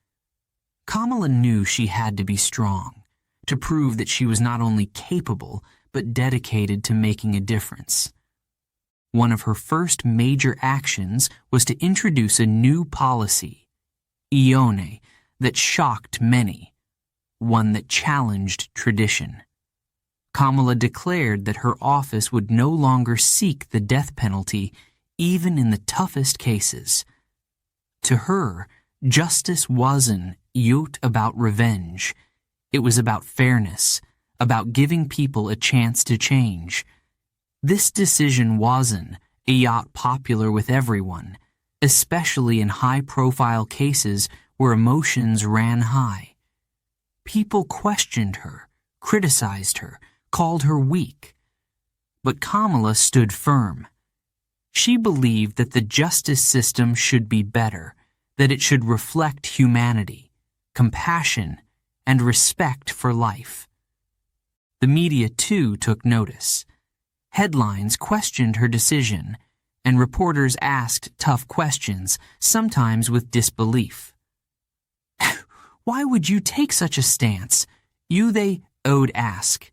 Kamala knew she had to be strong, to prove that she was not only capable, but dedicated to making a difference. One of her first major actions was to introduce a new policy, IONE, that shocked many, one that challenged tradition. Kamala declared that her office would no longer seek the death penalty, even in the toughest cases. To her, justice wasn't about revenge. It was about fairness, about giving people a chance to change. This decision wasn't popular with everyone, especially in high-profile cases where emotions ran high. People questioned her, criticized her, called her weak. But Kamala stood firm. She believed that the justice system should be better, that it should reflect humanity, compassion, and respect for life. The media, too, took notice. Headlines questioned her decision, and reporters asked tough questions, sometimes with disbelief. "Why would you take such a stance?" they would ask.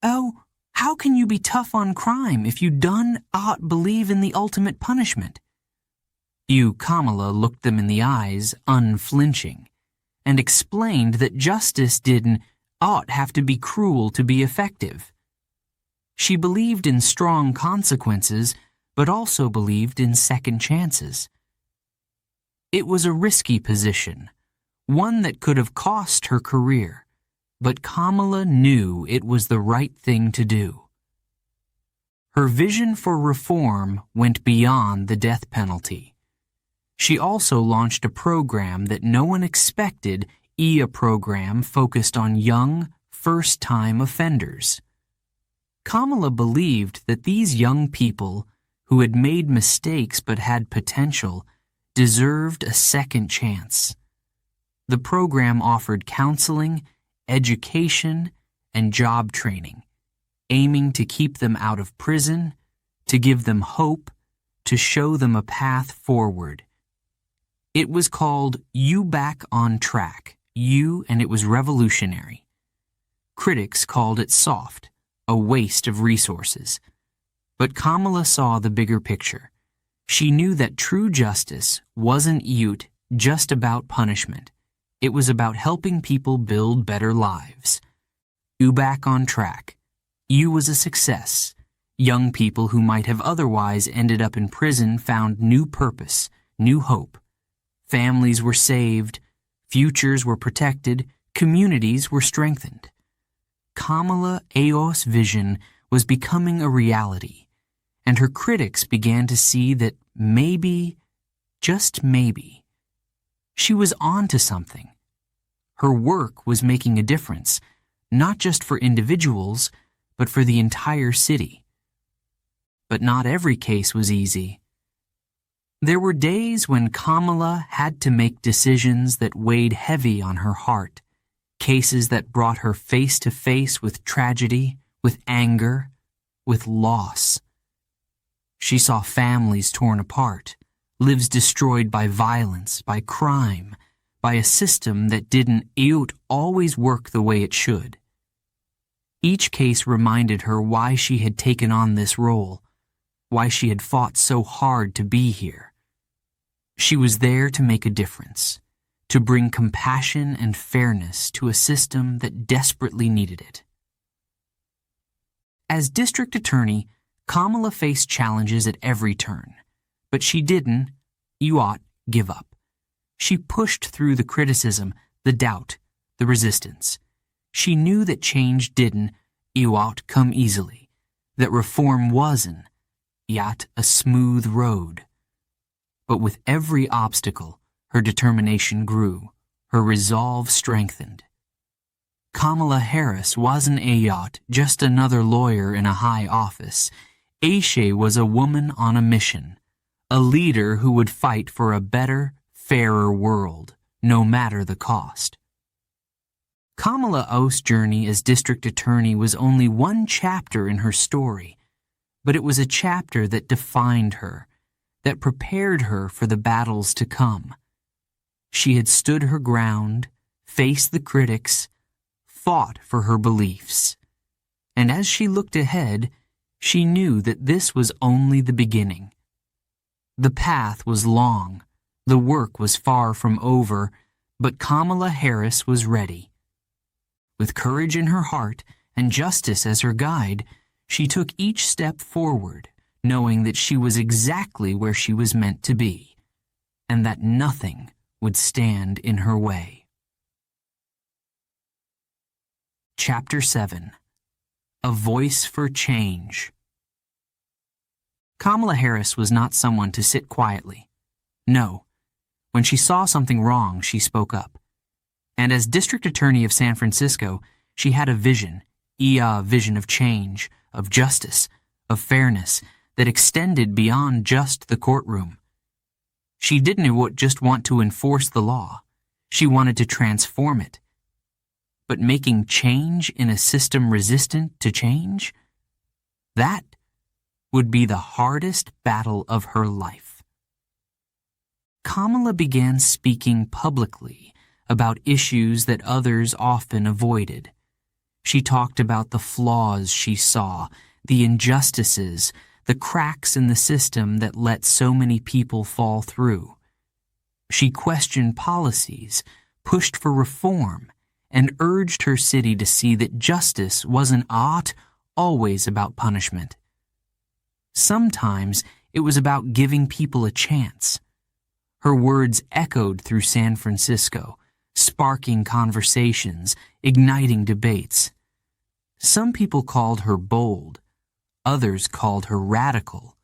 "Oh, how can you be tough on crime if you believe in the ultimate punishment?" Kamala looked them in the eyes, unflinching, and explained that justice didn't have to be cruel to be effective. She believed in strong consequences, but also believed in second chances. It was a risky position, one that could have cost her career, but Kamala knew it was the right thing to do. Her vision for reform went beyond the death penalty. She also launched a program that no one expected, a program focused on young, first-time offenders. Kamala believed that these young people, who had made mistakes but had potential, deserved a second chance. The program offered counseling, education, and job training, aiming to keep them out of prison, to give them hope, to show them a path forward. It was called You Back on Track, and it was revolutionary. Critics called it soft, a waste of resources. But Kamala saw the bigger picture. She knew that true justice wasn't just about punishment. It was about helping people build better lives. You Back on Track. U was a success. Young people who might have otherwise ended up in prison found new purpose, new hope. Families were saved, futures were protected, communities were strengthened. Kamala Ayo's vision was becoming a reality, and her critics began to see that maybe, just maybe, she was on to something. Her work was making a difference, not just for individuals, but for the entire city. But not every case was easy. There were days when Kamala had to make decisions that weighed heavy on her heart, cases that brought her face to face with tragedy, with anger, with loss. She saw families torn apart, lives destroyed by violence, by crime, by a system that didn't always work the way it should. Each case reminded her why she had taken on this role, why she had fought so hard to be here. She was there to make a difference, to bring compassion and fairness to a system that desperately needed it. As district attorney, Kamala faced challenges at every turn, but she didn't, give up. She pushed through the criticism, the doubt, the resistance. She knew that change didn't, come easily, that reform wasn't, a smooth road. But with every obstacle, her determination grew, her resolve strengthened. Kamala Harris wasn't just another lawyer in a high office. Aisha was a woman on a mission, a leader who would fight for a better, fairer world, no matter the cost. Kamala O's journey as district attorney was only one chapter in her story, but it was a chapter that defined her, that prepared her for the battles to come. She had stood her ground, faced the critics, fought for her beliefs. And as she looked ahead, she knew that this was only the beginning. The path was long, the work was far from over, but Kamala Harris was ready. With courage in her heart and justice as her guide, she took each step forward, knowing that she was exactly where she was meant to be, and that nothing would stand in her way. Chapter 7. A Voice for Change. Kamala Harris was not someone to sit quietly. No. When she saw something wrong, she spoke up. And as district attorney of San Francisco, she had a vision, vision of change, of justice, of fairness, that extended beyond just the courtroom. She didn't just want to enforce the law. She wanted to transform it. But making change in a system resistant to change? That would be the hardest battle of her life. Kamala began speaking publicly about issues that others often avoided. She talked about the flaws she saw, the injustices, the cracks in the system that let so many people fall through. She questioned policies, pushed for reform, and urged her city to see that justice wasn't always about punishment. Sometimes it was about giving people a chance. Her words echoed through San Francisco, sparking conversations, igniting debates. Some people called her bold, others called her radical.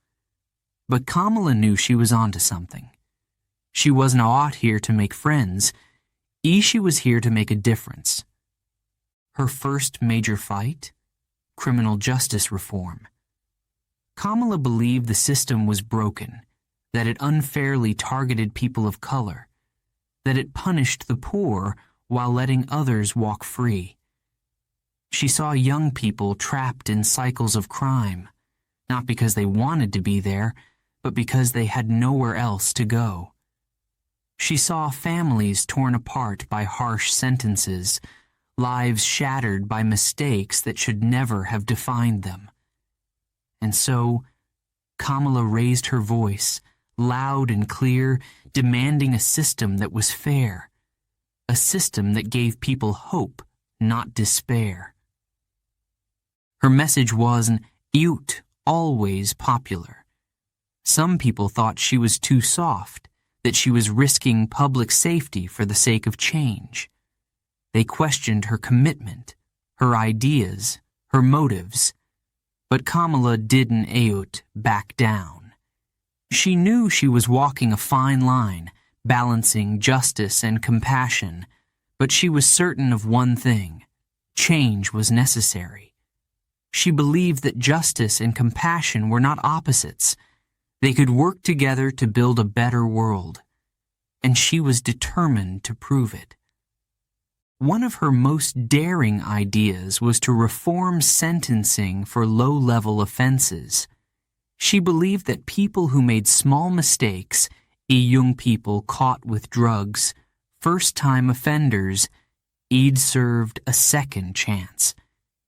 But Kamala knew she was onto something. She wasn't here to make friends. She was here to make a difference. Her first major fight? Criminal justice reform. Kamala believed the system was broken, that it unfairly targeted people of color, that it punished the poor while letting others walk free. She saw young people trapped in cycles of crime, not because they wanted to be there, but because they had nowhere else to go. She saw families torn apart by harsh sentences, lives shattered by mistakes that should never have defined them. And so, Kamala raised her voice, loud and clear, demanding a system that was fair, a system that gave people hope, not despair. Her message wasn't "Eut, always popular." Some people thought she was too soft, that she was risking public safety for the sake of change. They questioned her commitment, her ideas, her motives. But Kamala didn't back down. She knew she was walking a fine line, balancing justice and compassion, but she was certain of one thing: change was necessary. She believed that justice and compassion were not opposites. They could work together to build a better world, and she was determined to prove it. One of her most daring ideas was to reform sentencing for low-level offenses. She believed that people who made small mistakes, young people caught with drugs, first-time offenders, served a second chance.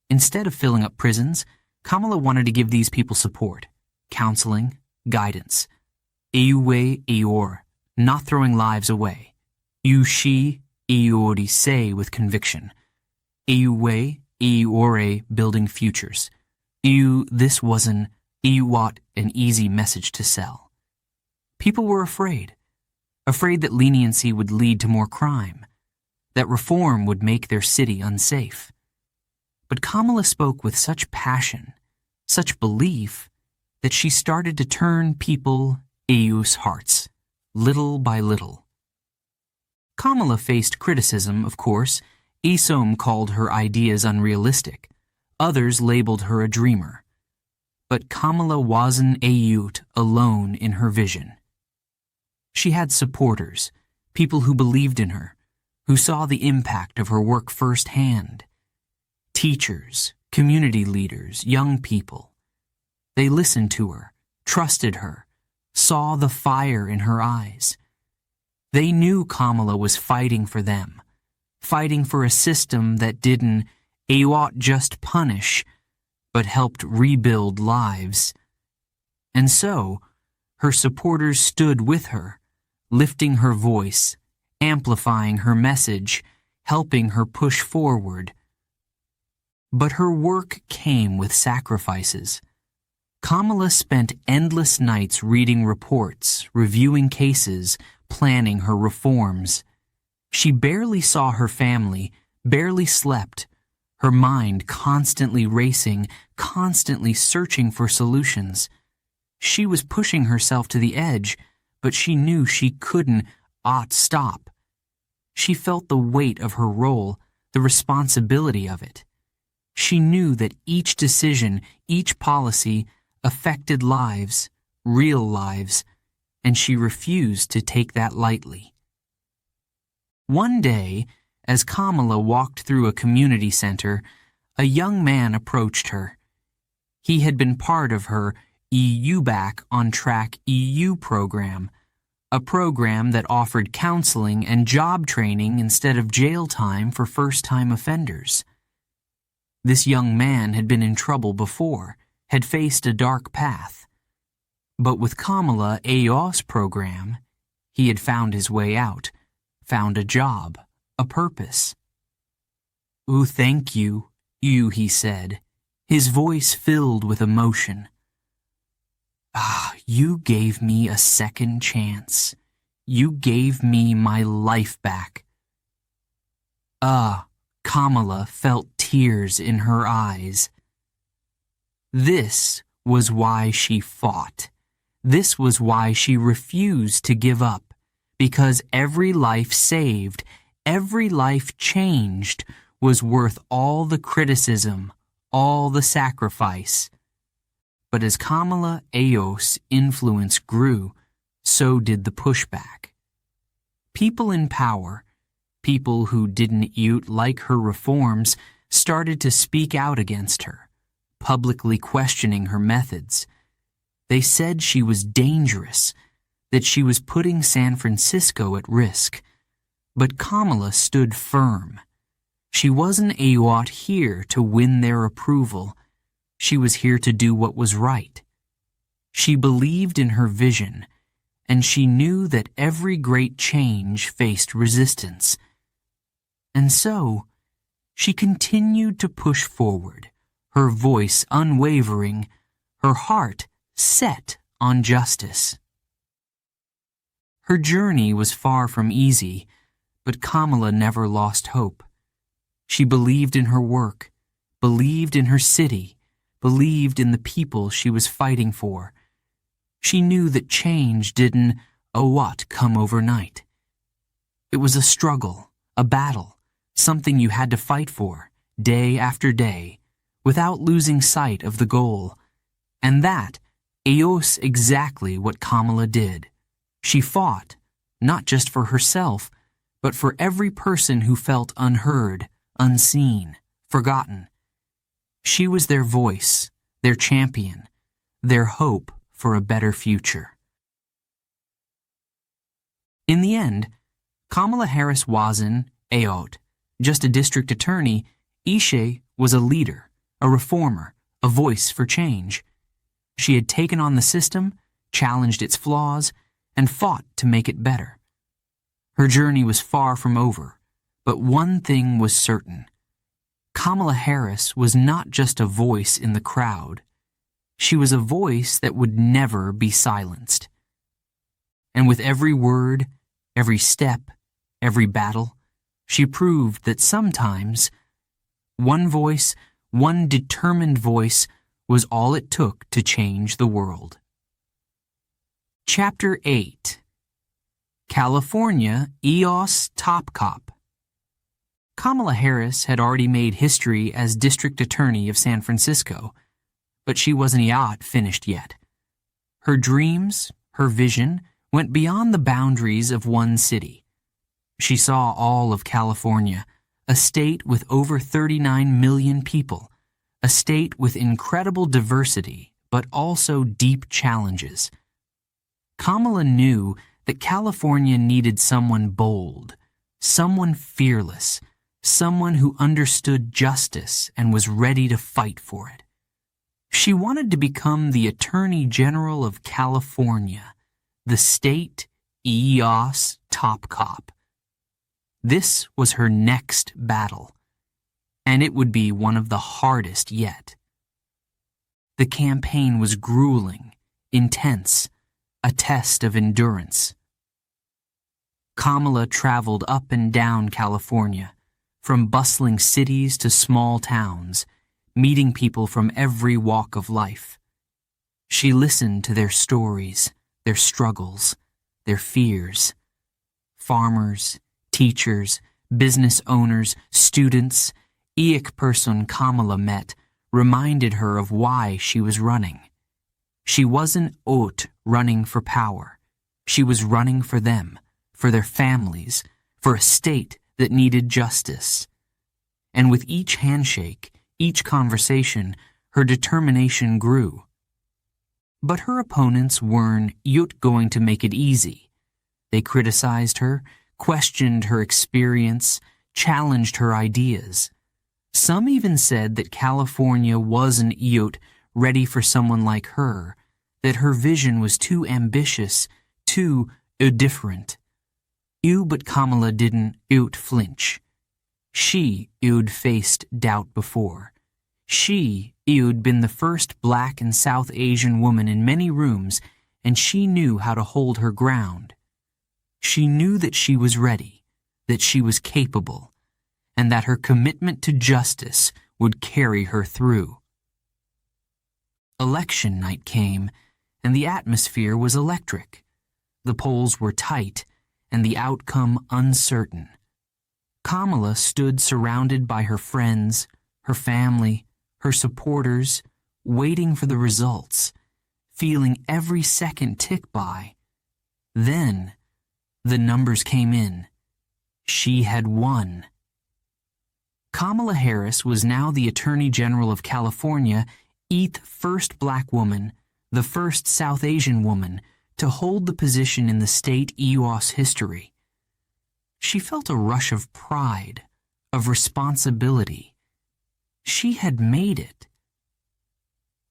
Instead of filling up prisons, Kamala wanted to give these people support, counseling, guidance. Not throwing lives away. Say with conviction. Building futures. This wasn't an easy message to sell. People were afraid that leniency would lead to more crime, that reform would make their city unsafe. But Kamala spoke with such passion, such belief, that she started to turn people's hearts, little by little. Kamala faced criticism, of course. Some called her ideas unrealistic. Others labeled her a dreamer. But Kamala wasn't alone in her vision. She had supporters, people who believed in her, who saw the impact of her work firsthand. Teachers, community leaders, young people. They listened to her, trusted her, saw the fire in her eyes. They knew Kamala was fighting for them, fighting for a system that didn't just punish, but helped rebuild lives. And so, her supporters stood with her, lifting her voice, amplifying her message, helping her push forward. But her work came with sacrifices. Kamala spent endless nights reading reports, reviewing cases, planning her reforms. She barely saw her family, barely slept, her mind constantly racing, constantly searching for solutions. She was pushing herself to the edge, but she knew she couldn't stop. She felt the weight of her role, the responsibility of it. She knew that each decision, each policy, affected lives, real lives, and she refused to take that lightly. One day, as Kamala walked through a community center, a young man approached her. He had been part of her Back on Track program, a program that offered counseling and job training instead of jail time for first-time offenders. This young man had been in trouble before, had faced a dark path. But with Kamala Ayos program, he had found his way out, found a job, a purpose. Thank you, he said, his voice filled with emotion. You gave me a second chance. You gave me my life back. Kamala felt tears in her eyes. This was why she fought. This was why she refused to give up, because every life saved, every life changed, was worth all the criticism, all the sacrifice. But as Kamala Ayos' influence grew, so did the pushback. People in power, people who didn't like her reforms, started to speak out against her, publicly questioning her methods. They said she was dangerous, that she was putting San Francisco at risk. But Kamala stood firm. She wasn't here to win their approval. She was here to do what was right. She believed in her vision, and she knew that every great change faced resistance. And so, she continued to push forward, her voice unwavering, her heart set on justice. Her journey was far from easy, but Kamala never lost hope. She believed in her work, believed in her city, believed in the people she was fighting for. She knew that change didn't come overnight. It was a struggle, a battle, something you had to fight for, day after day, without losing sight of the goal. And that is exactly what Kamala did. She fought, not just for herself, but for every person who felt unheard, unseen, forgotten. She was their voice, their champion, their hope for a better future. In the end, Kamala Harris wasn't just a district attorney. Ishe was a leader, a reformer, a voice for change. She had taken on the system, challenged its flaws, and fought to make it better. Her journey was far from over, but one thing was certain. Kamala Harris was not just a voice in the crowd. She was a voice that would never be silenced. And with every word, every step, every battle, she proved that sometimes one voice, one determined voice, was all it took to change the world. Chapter 8. California EOS Top Cop. Kamala Harris had already made history as District Attorney of San Francisco, but she wasn't finished yet. Her dreams, her vision, went beyond the boundaries of one city. She saw all of California, a state with over 39 million people, a state with incredible diversity, but also deep challenges. Kamala knew that California needed someone bold, someone fearless, someone who understood justice and was ready to fight for it. She wanted to become the Attorney General of California, the state EOS top cop. This was her next battle, and it would be one of the hardest yet. The campaign was grueling, intense, a test of endurance. Kamala traveled up and down California, from bustling cities to small towns, meeting people from every walk of life. She listened to their stories, their struggles, their fears. Farmers, teachers, business owners, students, each person Kamala met reminded her of why she was running. She wasn't running for power. She was running for them, for their families, for a state that needed justice. And with each handshake, each conversation, her determination grew. But her opponents weren't going to make it easy. They criticized her, questioned her experience, challenged her ideas. Some even said that California wasn't ready for someone like her, that her vision was too ambitious, too different. But Kamala didn't flinch. She faced doubt before. She been the first Black and South Asian woman in many rooms, and she knew how to hold her ground. She knew that she was ready, that she was capable, and that her commitment to justice would carry her through. Election night came, and the atmosphere was electric. The polls were tight, and the outcome uncertain. Kamala stood surrounded by her friends, her family, her supporters, waiting for the results, feeling every second tick by. Then, the numbers came in. She had won. Kamala Harris was now the Attorney General of California, first Black woman, the first South Asian woman, to hold the position in the state EOS history. She felt a rush of pride, of responsibility. She had made it.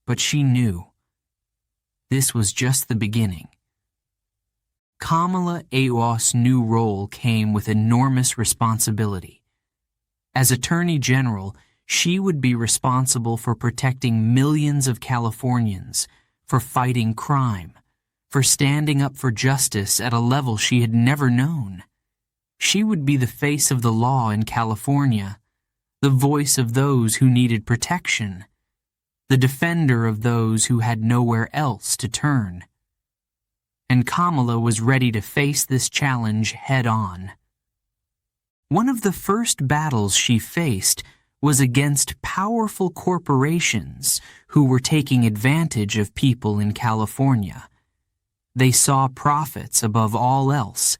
But she knew this was just the beginning. Kamala Harris' new role came with enormous responsibility. As Attorney General, she would be responsible for protecting millions of Californians, for fighting crime, for standing up for justice at a level she had never known. She would be the face of the law in California, the voice of those who needed protection, the defender of those who had nowhere else to turn. And Kamala was ready to face this challenge head-on. One of the first battles she faced was against powerful corporations who were taking advantage of people in California. They saw profits above all else,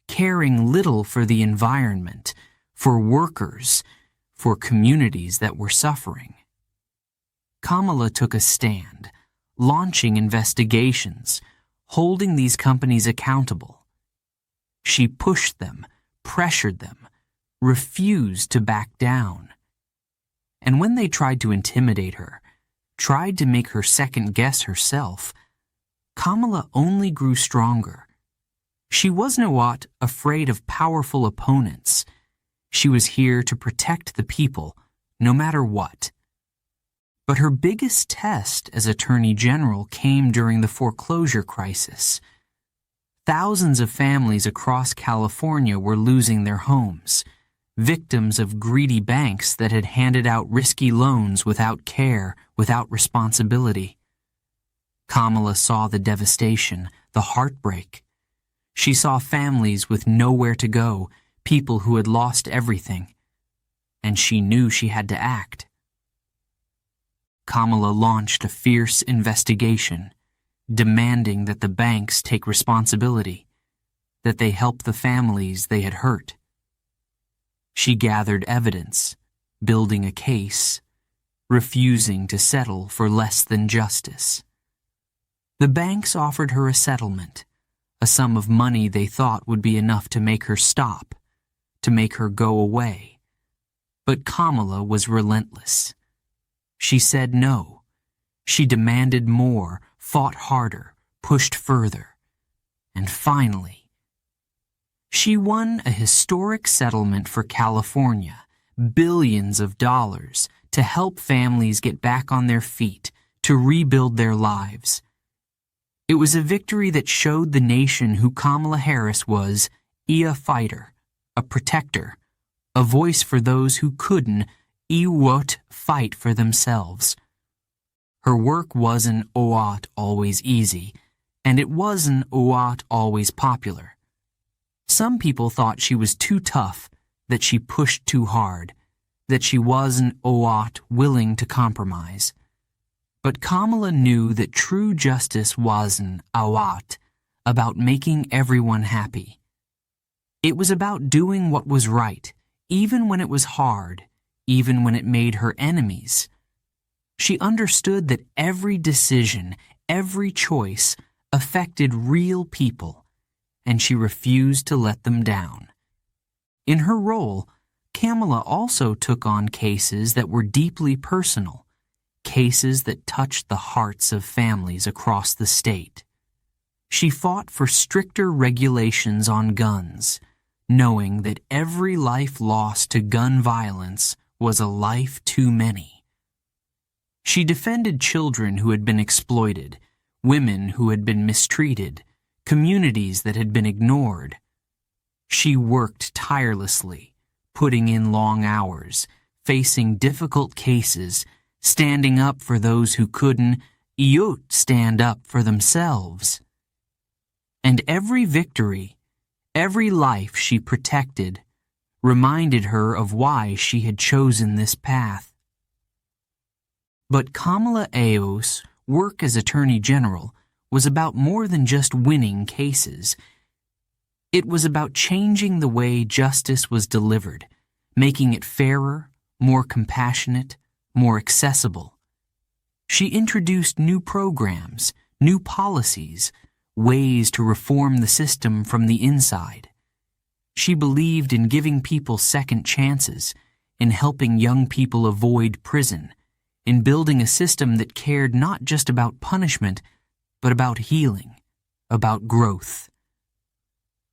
caring little for the environment, for workers, for communities that were suffering. Kamala took a stand, launching investigations, holding these companies accountable. She pushed them, pressured them, refused to back down. And when they tried to intimidate her, tried to make her second-guess herself, Kamala only grew stronger. She was not afraid of powerful opponents. She was here to protect the people, no matter what. But her biggest test as Attorney General came during the foreclosure crisis. Thousands of families across California were losing their homes, victims of greedy banks that had handed out risky loans without care, without responsibility. Kamala saw the devastation, the heartbreak. She saw families with nowhere to go, people who had lost everything. And she knew she had to act. Kamala launched a fierce investigation, demanding that the banks take responsibility, that they help the families they had hurt. She gathered evidence, building a case, refusing to settle for less than justice. The banks offered her a settlement, a sum of money they thought would be enough to make her stop, to make her go away. But Kamala was relentless. She said no. She demanded more, fought harder, pushed further. And finally, she won a historic settlement for California, billions of dollars, to help families get back on their feet, to rebuild their lives. It was a victory that showed the nation who Kamala Harris was, a fighter, a protector, a voice for those who couldn't fight for themselves. Her work wasn't always easy, and it wasn't always popular. Some people thought she was too tough, that she pushed too hard, that she wasn't willing to compromise. But Kamala knew that true justice wasn't about making everyone happy. It was about doing what was right, even when it was hard, even when it made her enemies. She understood that every decision, every choice affected real people, and she refused to let them down. In her role, Kamala also took on cases that were deeply personal, cases that touched the hearts of families across the state. She fought for stricter regulations on guns, knowing that every life lost to gun violence was a life too many. She defended children who had been exploited, women who had been mistreated, communities that had been ignored. She worked tirelessly, putting in long hours, facing difficult cases, standing up for those who couldn't stand up for themselves. And every victory, every life she protected, reminded her of why she had chosen this path. But Kamala Harris's work as Attorney General was about more than just winning cases. It was about changing the way justice was delivered, making it fairer, more compassionate, more accessible. She introduced new programs, new policies, ways to reform the system from the inside. She believed in giving people second chances, in helping young people avoid prison, in building a system that cared not just about punishment, but about healing, about growth.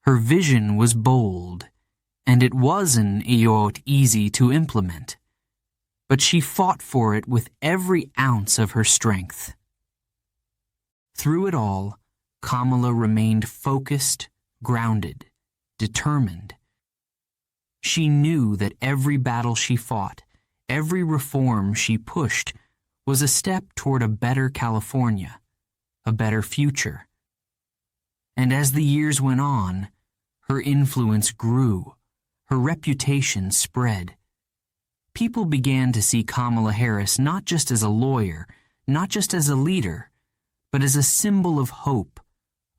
Her vision was bold, and it wasn't easy to implement. but she fought for it with every ounce of her strength. Through it all, Kamala remained focused, grounded, determined. She knew that every battle she fought, every reform she pushed, was a step toward a better California, a better future. And as the years went on, her influence grew, her reputation spread. People began to see Kamala Harris not just as a lawyer, not just as a leader, but as a symbol of hope,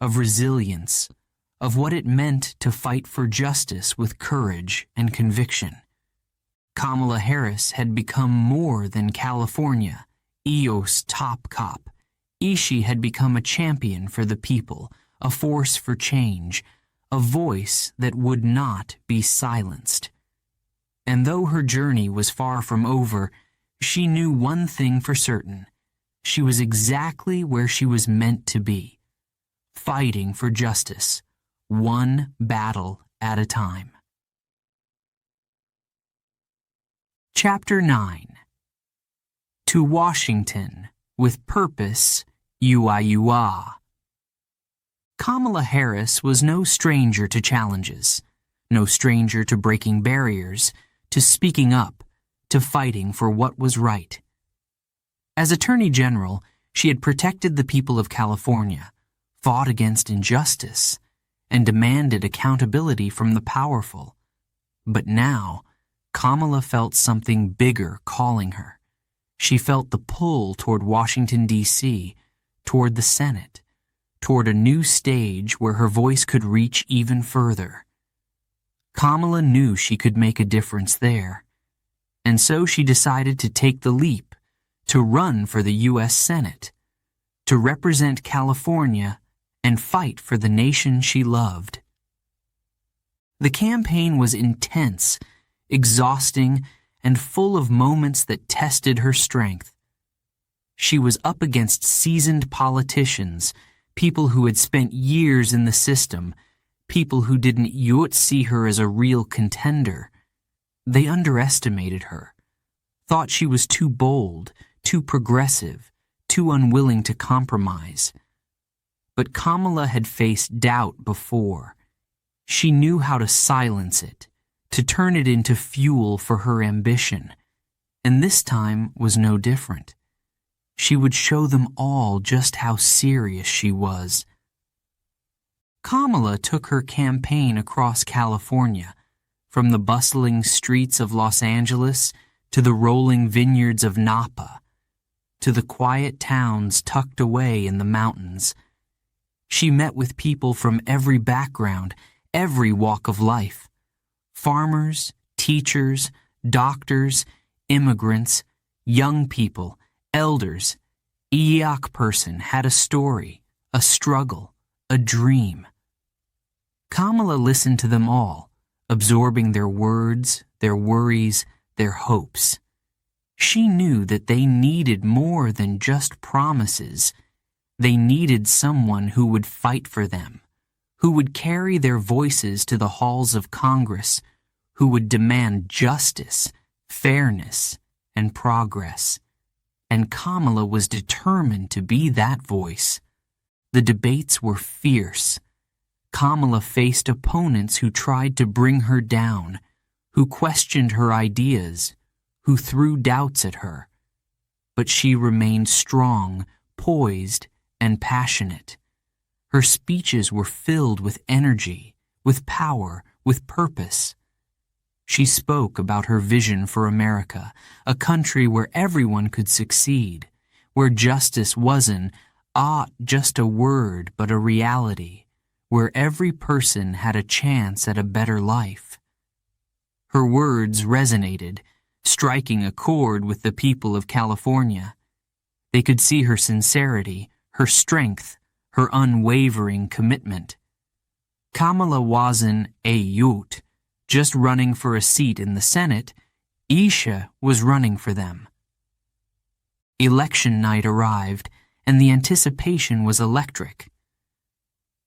of resilience, of what it meant to fight for justice with courage and conviction. Kamala Harris had become more than California, EO's top cop. She had become a champion for the people, a force for change, a voice that would not be silenced. And though her journey was far from over, she knew one thing for certain. She was exactly where she was meant to be, fighting for justice, one battle at a time. Chapter 9. To Washington, with purpose, UIUA. Kamala Harris was no stranger to challenges, no stranger to breaking barriers, to speaking up, to fighting for what was right. As Attorney General, she had protected the people of California, fought against injustice, and demanded accountability from the powerful. But now, Kamala felt something bigger calling her. She felt the pull toward Washington, D.C., toward the Senate, toward a new stage where her voice could reach even further. Kamala knew she could make a difference there, and so she decided to take the leap, to run for the U.S. Senate, to represent California and fight for the nation she loved. The campaign was intense, exhausting, and full of moments that tested her strength. She was up against seasoned politicians, people who had spent years in the system, people who didn't yet see her as a real contender. They underestimated her, thought she was too bold, too progressive, too unwilling to compromise. But Kamala had faced doubt before. She knew how to silence it, to turn it into fuel for her ambition, and this time was no different. She would show them all just how serious she was. Kamala took her campaign across California, from the bustling streets of Los Angeles to the rolling vineyards of Napa, to the quiet towns tucked away in the mountains. She met with people from every background, every walk of life. Farmers, teachers, doctors, immigrants, young people, elders. Each person had a story, a struggle, a dream. Kamala listened to them all, absorbing their words, their worries, their hopes. She knew that they needed more than just promises. They needed someone who would fight for them, who would carry their voices to the halls of Congress, who would demand justice, fairness, and progress. And Kamala was determined to be that voice. The debates were fierce. Kamala faced opponents who tried to bring her down, who questioned her ideas, who threw doubts at her. But she remained strong, poised, and passionate. Her speeches were filled with energy, with power, with purpose. She spoke about her vision for America, a country where everyone could succeed, where justice wasn't just a word but a reality, where every person had a chance at a better life. Her words resonated, striking a chord with the people of California. They could see her sincerity, her strength, her unwavering commitment. Kamala wasn't a youth, just running for a seat in the Senate. Isha was running for them. Election night arrived, and the anticipation was electric.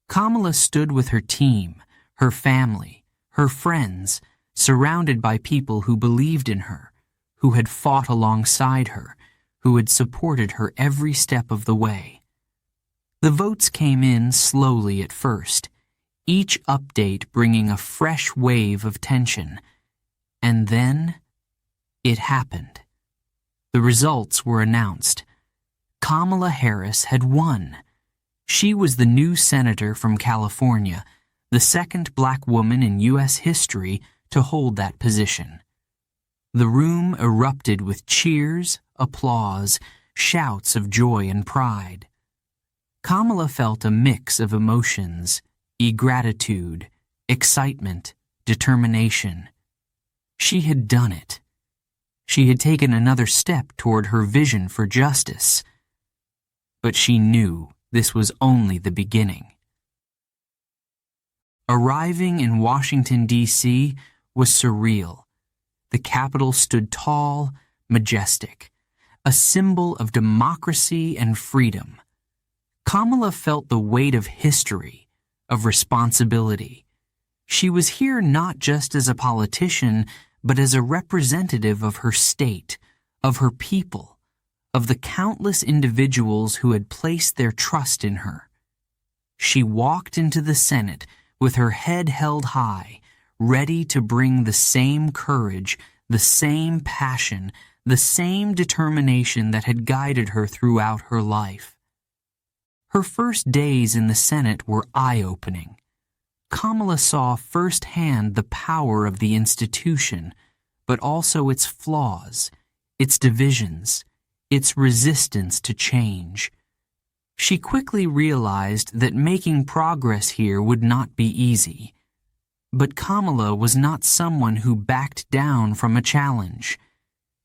Kamala stood with her team, her family, her friends, surrounded by people who believed in her, who had fought alongside her, who had supported her every step of the way. The votes came in slowly at first, each update bringing a fresh wave of tension. And then it happened. The results were announced. Kamala Harris had won. She was the new senator from California, the second black woman in U.S. history to hold that position. The room erupted with cheers, applause, shouts of joy and pride. Kamala felt a mix of emotions: gratitude, excitement, determination. She had done it. She had taken another step toward her vision for justice. But she knew this was only the beginning. Arriving in Washington, D.C. was surreal. The Capitol stood tall, majestic, a symbol of democracy and freedom. Kamala felt the weight of history, of responsibility. She was here not just as a politician, but as a representative of her state, of her people, of the countless individuals who had placed their trust in her. She walked into the Senate with her head held high, ready to bring the same courage, the same passion, the same determination that had guided her throughout her life. Her first days in the Senate were eye-opening. Kamala saw firsthand the power of the institution, but also its flaws, its divisions, its resistance to change. She quickly realized that making progress here would not be easy. But Kamala was not someone who backed down from a challenge.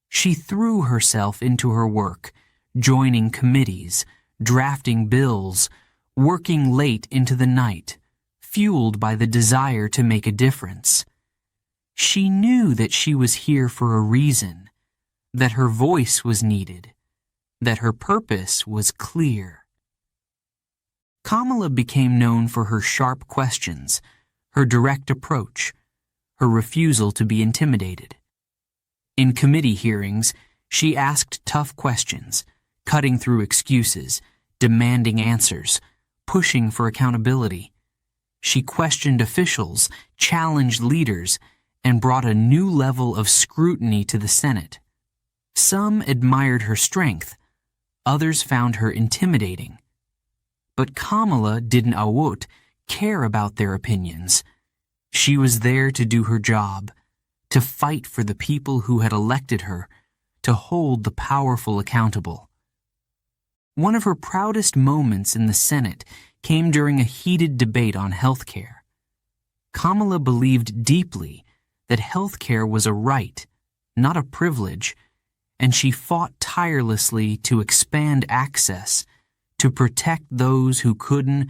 She threw herself into her work, joining committees, drafting bills, working late into the night, fueled by the desire to make a difference. She knew that she was here for a reason, that her voice was needed, that her purpose was clear. Kamala became known for her sharp questions, her direct approach, her refusal to be intimidated. In committee hearings, she asked tough questions, cutting through excuses, demanding answers, pushing for accountability. She questioned officials, challenged leaders, and brought a new level of scrutiny to the Senate. Some admired her strength, others found her intimidating. But Kamala didn't care about their opinions. She was there to do her job, to fight for the people who had elected her, to hold the powerful accountable. One of her proudest moments in the Senate came during a heated debate on health care. Kamala believed deeply that health care was a right, not a privilege, and she fought tirelessly to expand access, to protect those who couldn't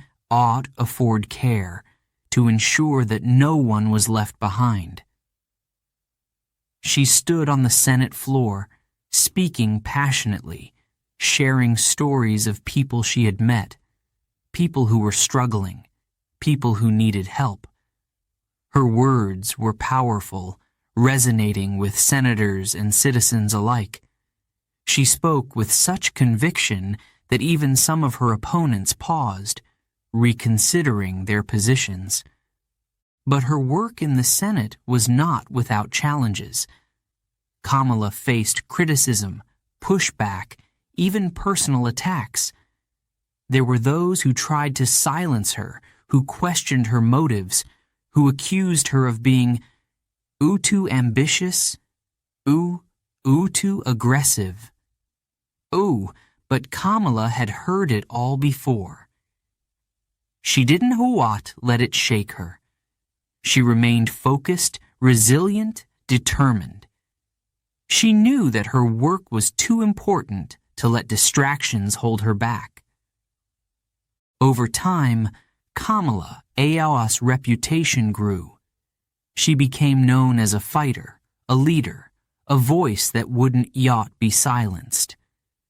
afford care, to ensure that no one was left behind. She stood on the Senate floor, speaking passionately, sharing stories of people she had met, people who were struggling, people who needed help. Her words were powerful, resonating with senators and citizens alike. She spoke with such conviction that even some of her opponents paused, reconsidering their positions. But her work in the Senate was not without challenges. Kamala faced criticism, pushback, even personal attacks. There were those who tried to silence her, who questioned her motives, who accused her of being too ambitious, too aggressive. But Kamala had heard it all before. She didn't let it shake her. She remained focused, resilient, determined. She knew that her work was too important to let distractions hold her back. Over time, Kamala's reputation grew. She became known as a fighter, a leader, a voice that wouldn't be silenced.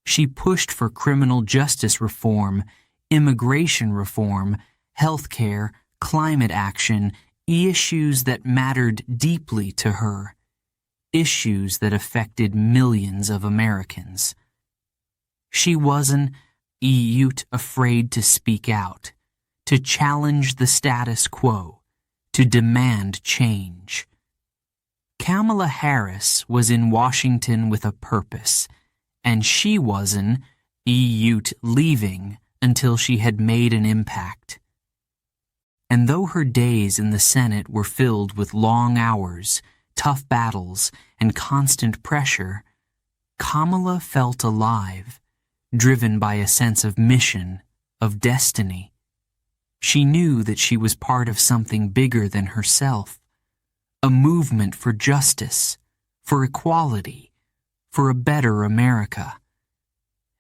She pushed for criminal justice reform, immigration reform, health care, climate action, issues that mattered deeply to her. issues that affected millions of Americans. She wasn't afraid to speak out, to challenge the status quo, to demand change. Kamala Harris was in Washington with a purpose, and she wasn't leaving until she had made an impact. And though her days in the Senate were filled with long hours, tough battles, and constant pressure, Kamala felt alive, driven by a sense of mission, of destiny. She knew that she was part of something bigger than herself, a movement for justice, for equality, for a better America.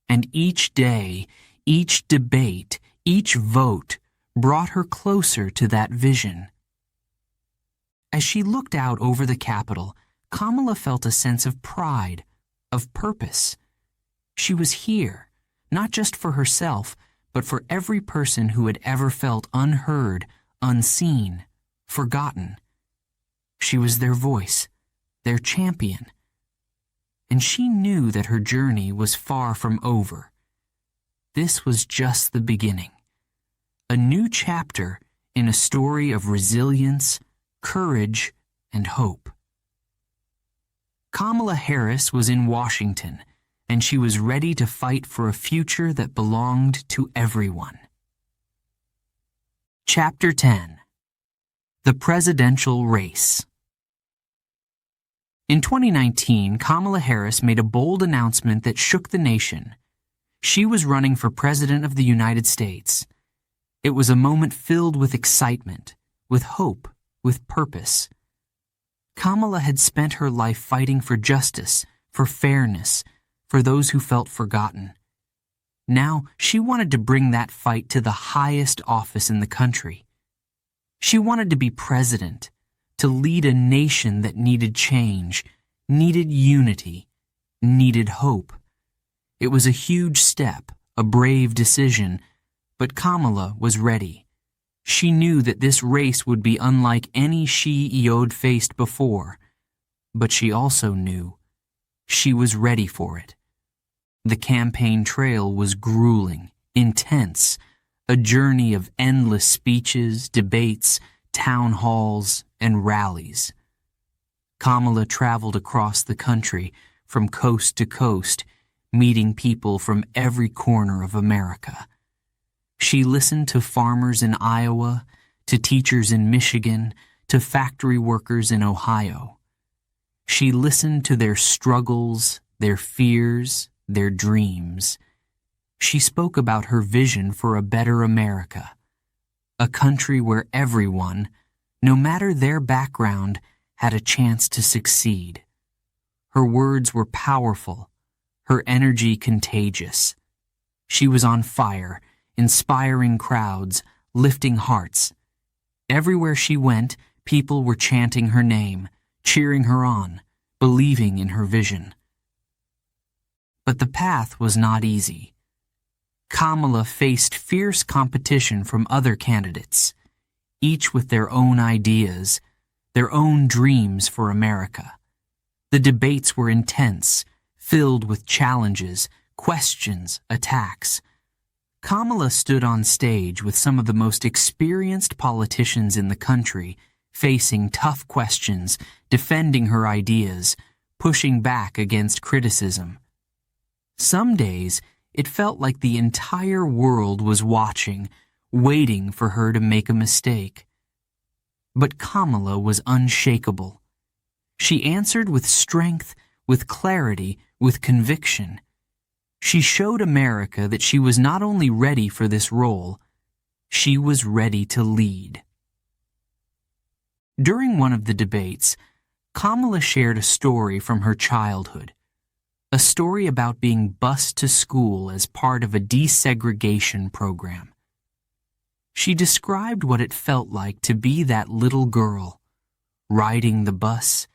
And each day, each debate, each vote brought her closer to that vision. As she looked out over the Capitol, Kamala felt a sense of pride, of purpose. She was here, not just for herself, but for every person who had ever felt unheard, unseen, forgotten. She was their voice, their champion. And she knew that her journey was far from over. This was just the beginning. A new chapter in a story of resilience, courage, and hope. Kamala Harris was in Washington, and she was ready to fight for a future that belonged to everyone. Chapter 10. The Presidential Race. In 2019, Kamala Harris made a bold announcement that shook the nation. She was running for President of the United States. It was a moment filled with excitement, with hope, with purpose. Kamala had spent her life fighting for justice, for fairness, for those who felt forgotten. Now, she wanted to bring that fight to the highest office in the country. She wanted to be president, to lead a nation that needed change, needed unity, needed hope. It was a huge step, a brave decision, but Kamala was ready. She knew that this race would be unlike any she had faced before, but she also knew she was ready for it. The campaign trail was grueling, intense, a journey of endless speeches, debates, town halls, and rallies. Kamala traveled across the country from coast to coast, meeting people from every corner of America. She listened to farmers in Iowa, to teachers in Michigan, to factory workers in Ohio. She listened to their struggles, their fears, their dreams. She spoke about her vision for a better America, a country where everyone, no matter their background, had a chance to succeed. Her words were powerful, her energy contagious. She was on fire, inspiring crowds, lifting hearts. Everywhere she went, people were chanting her name, cheering her on, believing in her vision. But the path was not easy. Kamala faced fierce competition from other candidates, each with their own ideas, their own dreams for America. The debates were intense, filled with challenges, questions, attacks. Kamala stood on stage with some of the most experienced politicians in the country, facing tough questions, defending her ideas, pushing back against criticism. Some days, it felt like the entire world was watching, waiting for her to make a mistake. But Kamala was unshakable. She answered with strength, with clarity, with conviction. She showed America that she was not only ready for this role, she was ready to lead. During one of the debates, Kamala shared a story from her childhood, a story about being bused to school as part of a desegregation program. She described what it felt like to be that little girl, riding the bus,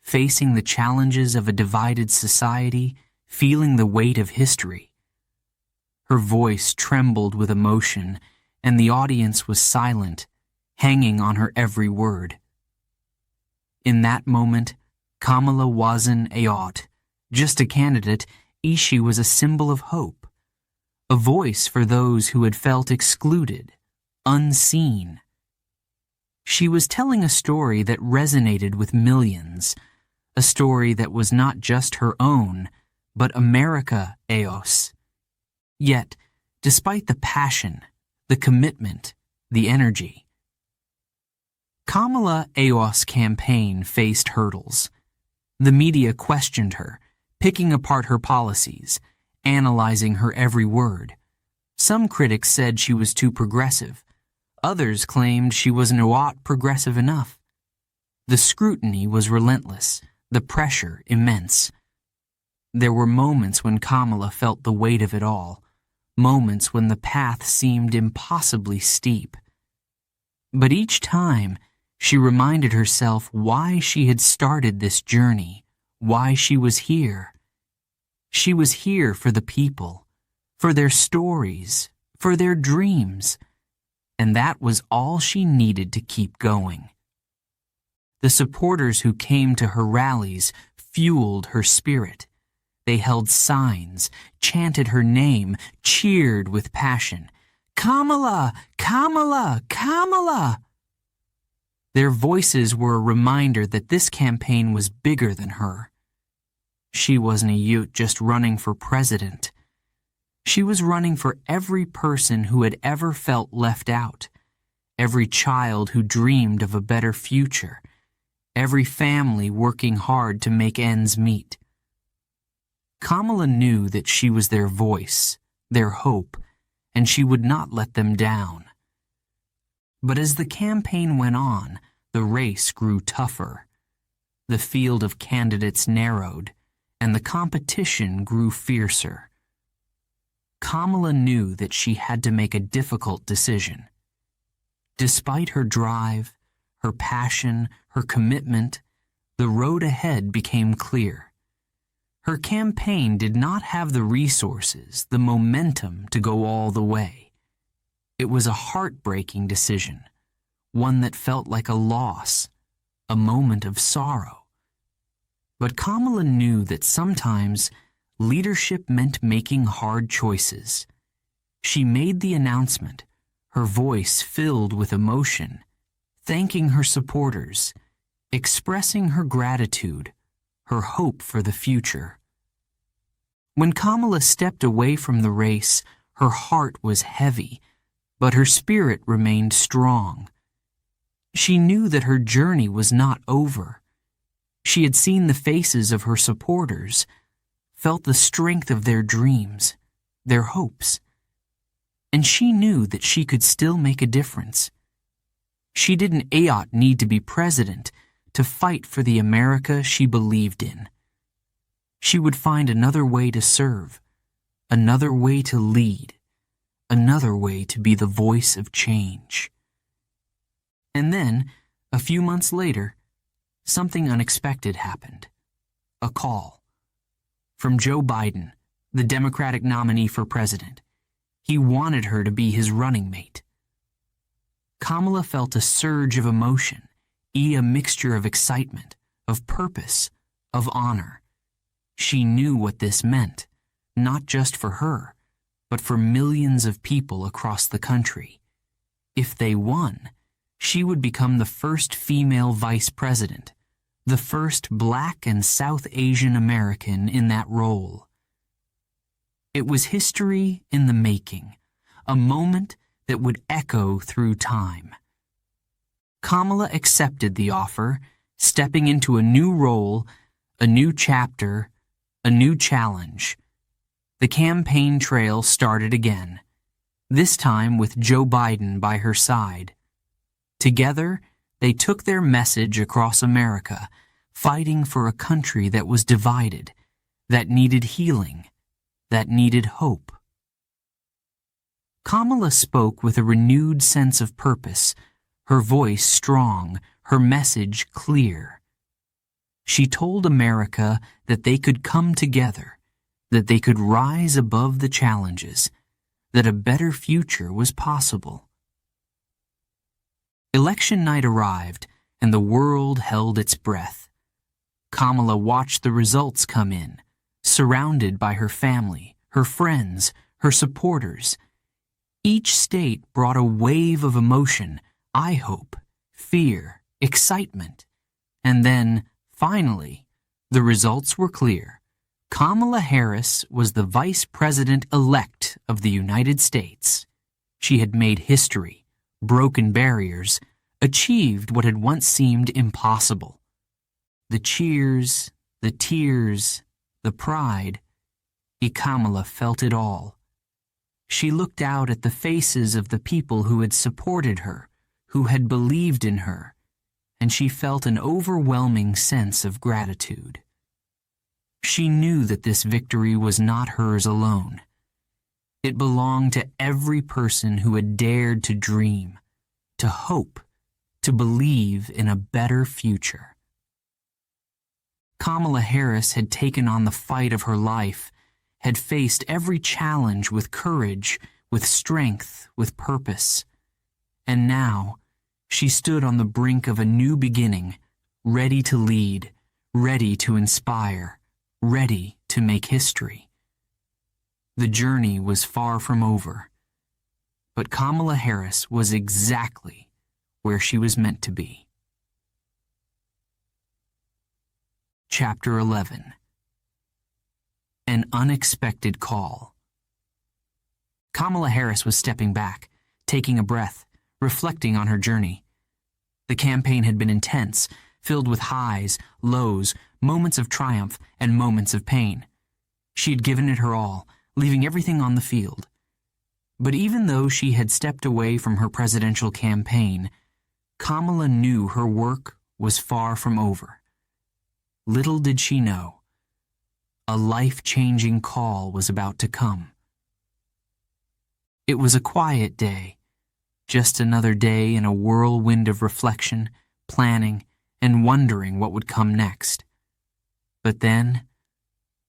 facing the challenges of a divided society, feeling the weight of history. Her voice trembled with emotion, and the audience was silent, hanging on her every word. In that moment, Kamala wasn't just a candidate. She was a symbol of hope, a voice for those who had felt excluded, unseen. She was telling a story that resonated with millions, a story that was not just her own, but America EOS. Yet, despite the passion, the commitment, the energy, Kamala EOS' campaign faced hurdles. The media questioned her, picking apart her policies, analyzing her every word. Some critics said she was too progressive. Others claimed she wasn't progressive enough. The scrutiny was relentless, the pressure immense. There were moments when Kamala felt the weight of it all, moments when the path seemed impossibly steep. But each time, she reminded herself why she had started this journey, why she was here. She was here for the people, for their stories, for their dreams, and that was all she needed to keep going. The supporters who came to her rallies fueled her spirit. They held signs, chanted her name, cheered with passion. Kamala! Kamala! Kamala! Their voices were a reminder that this campaign was bigger than her. She wasn't a youth just running for president. She was running for every person who had ever felt left out, every child who dreamed of a better future, every family working hard to make ends meet. Kamala knew that she was their voice, their hope, and she would not let them down. But as the campaign went on, the race grew tougher. The field of candidates narrowed, and the competition grew fiercer. Kamala knew that she had to make a difficult decision. Despite her drive, her passion, her commitment, the road ahead became clear. Her campaign did not have the resources, the momentum to go all the way. It was a heartbreaking decision, one that felt like a loss, a moment of sorrow. But Kamala knew that sometimes leadership meant making hard choices. She made the announcement, her voice filled with emotion, thanking her supporters, expressing her gratitude, her hope for the future. When Kamala stepped away from the race, her heart was heavy, but her spirit remained strong. She knew that her journey was not over. She had seen the faces of her supporters, felt the strength of their dreams, their hopes, and she knew that she could still make a difference. She didn't need to be president to fight for the America she believed in. She would find another way to serve, another way to lead, another way to be the voice of change. And then, a few months later, something unexpected happened. A call. From Joe Biden, the Democratic nominee for president. He wanted her to be his running mate. Kamala felt a surge of emotion, a mixture of excitement, of purpose, of honor. She knew what this meant, not just for her, but for millions of people across the country. If they won, she would become the first female vice president, the first Black and South Asian American in that role. It was history in the making, a moment that would echo through time. Kamala accepted the offer, stepping into a new role, a new chapter, a new challenge. The campaign trail started again, this time with Joe Biden by her side. Together, they took their message across America, fighting for a country that was divided, that needed healing, that needed hope. Kamala spoke with a renewed sense of purpose, her voice strong, her message clear. She told America that they could come together, that they could rise above the challenges, that a better future was possible. Election night arrived, and the world held its breath. Kamala watched the results come in, surrounded by her family, her friends, her supporters. Each state brought a wave of emotion, I hope, fear, excitement. And then, finally, the results were clear. Kamala Harris was the Vice President-elect of the United States. She had made history, broken barriers, achieved what had once seemed impossible. The cheers, the tears, the pride. Kamala felt it all. She looked out at the faces of the people who had supported her, who had believed in her, and she felt an overwhelming sense of gratitude. She knew that this victory was not hers alone. It belonged to every person who had dared to dream, to hope, to believe in a better future. Kamala Harris had taken on the fight of her life, had faced every challenge with courage, with strength, with purpose. And now, she stood on the brink of a new beginning, ready to lead, ready to inspire, ready to make history. The journey was far from over, but Kamala Harris was exactly where she was meant to be. Chapter 11. An Unexpected Call. Kamala Harris was stepping back, taking a breath, reflecting on her journey. The campaign had been intense, filled with highs, lows, moments of triumph, and moments of pain. She had given it her all, leaving everything on the field. But even though she had stepped away from her presidential campaign, Kamala knew her work was far from over. Little did she know, a life-changing call was about to come. It was a quiet day, just another day in a whirlwind of reflection, planning, and wondering what would come next. But then,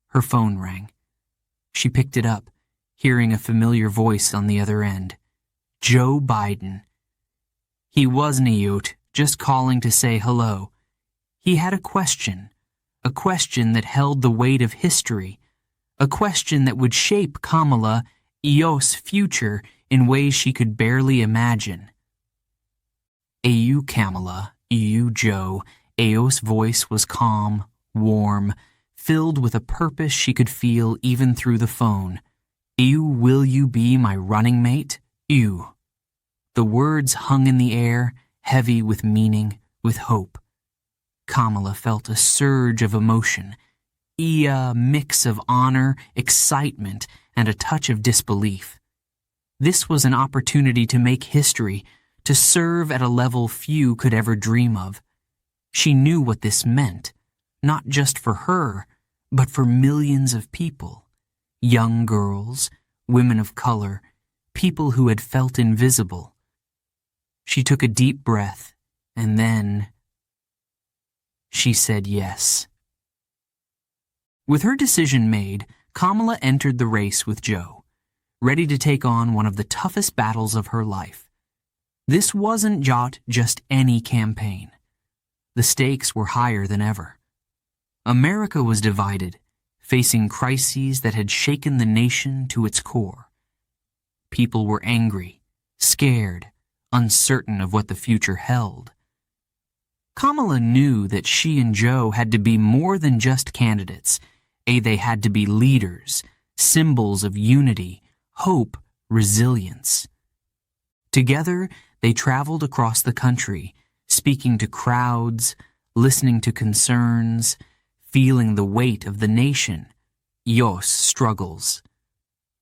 her phone rang. She picked it up, hearing a familiar voice on the other end. Joe Biden. He wasn't a Ute, just calling to say hello. He had a question that held the weight of history, a question that would shape Kamala Eos' future in ways she could barely imagine. Kamala, Joe. Eos' voice was calm, warm, filled with a purpose she could feel even through the phone. Will you be my running mate? The words hung in the air, heavy with meaning, with hope. Kamala felt a surge of emotion, a mix of honor, excitement, and a touch of disbelief. This was an opportunity to make history, to serve at a level few could ever dream of. She knew what this meant, not just for her, but for millions of people. Young girls, women of color, people who had felt invisible. She took a deep breath, and then she said yes. With her decision made, Kamala entered the race with Joe, ready to take on one of the toughest battles of her life. This wasn't just any campaign. The stakes were higher than ever. America was divided, facing crises that had shaken the nation to its core. People were angry, scared, uncertain of what the future held. Kamala knew that she and Joe had to be more than just candidates. They had to be leaders, symbols of unity, hope, resilience. Together, they traveled across the country, speaking to crowds, listening to concerns, feeling the weight of the nation, struggles.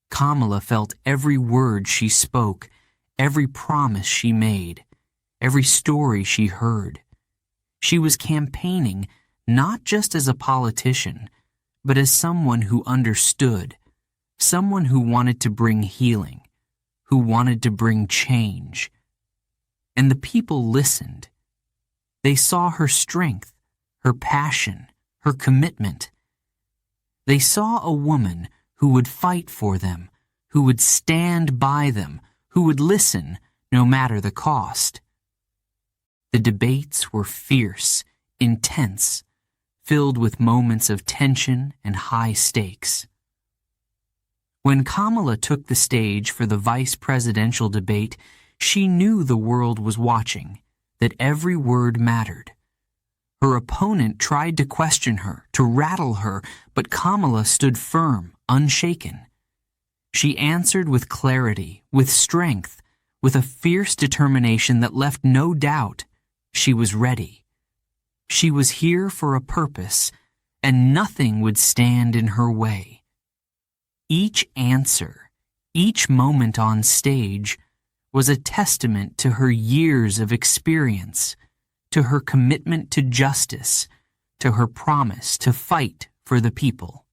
Kamala felt every word she spoke, every promise she made, every story she heard. She was campaigning not just as a politician, but as someone who understood, someone who wanted to bring healing, who wanted to bring change. And the people listened. They saw her strength, her passion, her commitment. They saw a woman who would fight for them, who would stand by them, who would listen no matter the cost. The debates were fierce, intense. filled with moments of tension and high stakes. When Kamala took the stage for the vice presidential debate, she knew the world was watching, that every word mattered. Her opponent tried to question her, to rattle her, but Kamala stood firm, unshaken. She answered with clarity, with strength, with a fierce determination that left no doubt. She was ready. She was here for a purpose, and nothing would stand in her way. Each answer, each moment on stage, was a testament to her years of experience, to her commitment to justice, to her promise to fight for the people.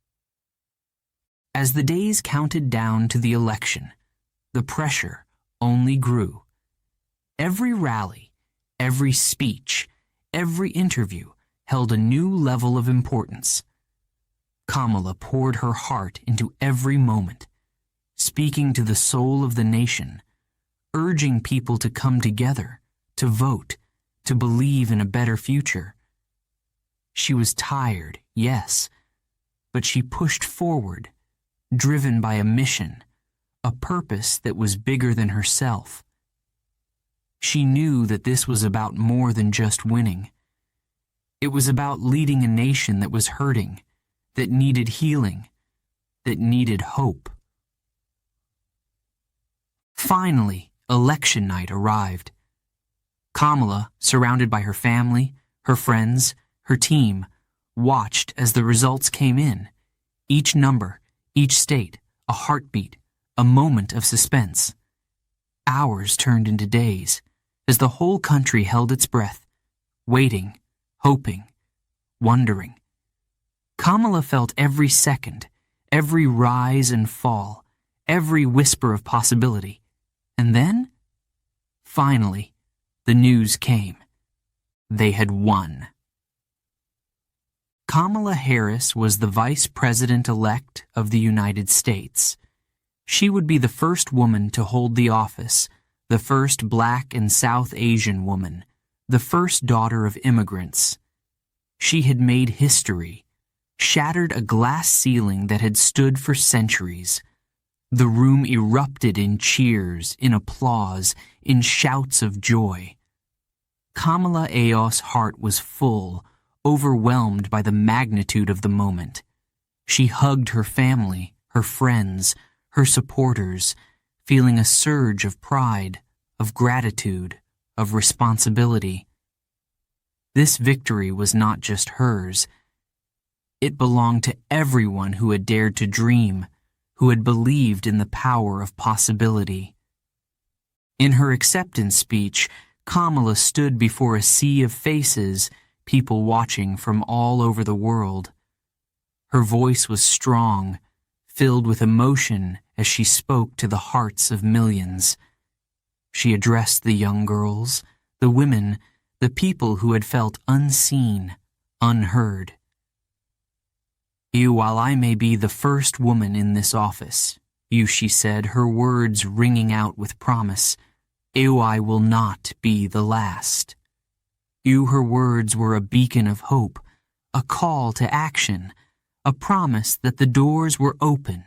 As the days counted down to the election, the pressure only grew. Every rally, every speech, every interview held a new level of importance. Kamala poured her heart into every moment, speaking to the soul of the nation, urging people to come together, to vote, to believe in a better future. She was tired, yes, but she pushed forward, driven by a mission, a purpose that was bigger than herself. She knew that this was about more than just winning. It was about leading a nation that was hurting, that needed healing, that needed hope. Finally, election night arrived. Kamala, surrounded by her family, her friends, her team, watched as the results came in. Each number, each state, a heartbeat, a moment of suspense. Hours turned into days as the whole country held its breath, waiting, hoping, wondering. Kamala felt every second, every rise and fall, every whisper of possibility. And then, finally, the news came. They had won. Kamala Harris was the Vice President-elect of the United States. She would be the first woman to hold the office, the first Black and South Asian woman, the first daughter of immigrants. She had made history, shattered a glass ceiling that had stood for centuries. The room erupted in cheers, in applause, in shouts of joy. Kamala Harris's heart was full, overwhelmed by the magnitude of the moment. She hugged her family, her friends, her supporters, feeling a surge of pride, of gratitude, of responsibility. This victory was not just hers. It belonged to everyone who had dared to dream, who had believed in the power of possibility. In her acceptance speech, Kamala stood before a sea of faces, people watching from all over the world. Her voice was strong, filled with emotion as she spoke to the hearts of millions. She addressed the young girls, the women, the people who had felt unseen, unheard. While I may be the first woman in this office, she said, her words ringing out with promise, I will not be the last. Her words were a beacon of hope, a call to action, a promise that the doors were open,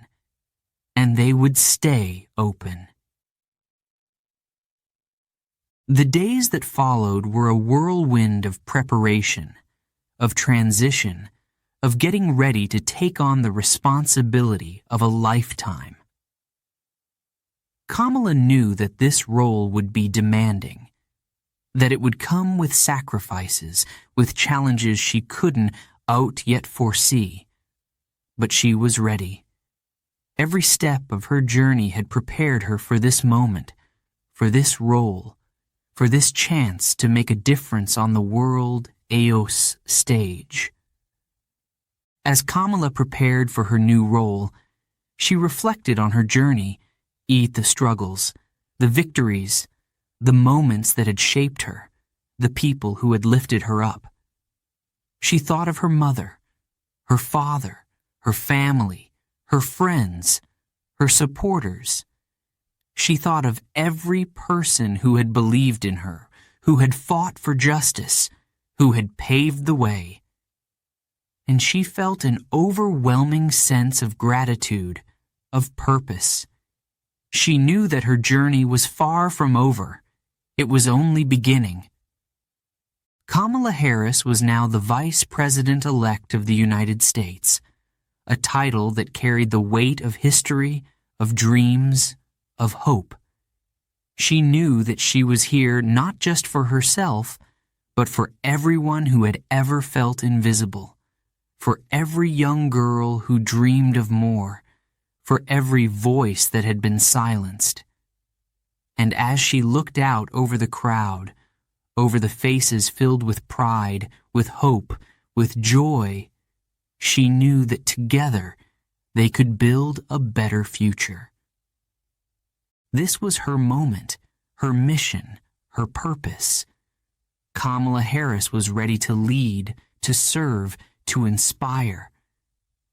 and they would stay open. The days that followed were a whirlwind of preparation, of transition, of getting ready to take on the responsibility of a lifetime. Kamala knew that this role would be demanding, that it would come with sacrifices, with challenges she couldn't out yet foresee. But she was ready. Every step of her journey had prepared her for this moment, for this role, for this chance to make a difference on the world EOS stage. As Kamala prepared for her new role, she reflected on her journey, the struggles, the victories, the moments that had shaped her, the people who had lifted her up. She thought of her mother, her father, her family, her friends, her supporters. She thought of every person who had believed in her, who had fought for justice, who had paved the way. and she felt an overwhelming sense of gratitude, of purpose. She knew that her journey was far from over. It was only beginning. Kamala Harris was now the Vice President-elect of the United States, a title that carried the weight of history, of dreams, of hope. She knew that she was here not just for herself, but for everyone who had ever felt invisible, for every young girl who dreamed of more, for every voice that had been silenced. And as she looked out over the crowd, over the faces filled with pride, with hope, with joy, she knew that together they could build a better future. This was her moment, her mission, her purpose. Kamala Harris was ready to lead, to serve, to inspire.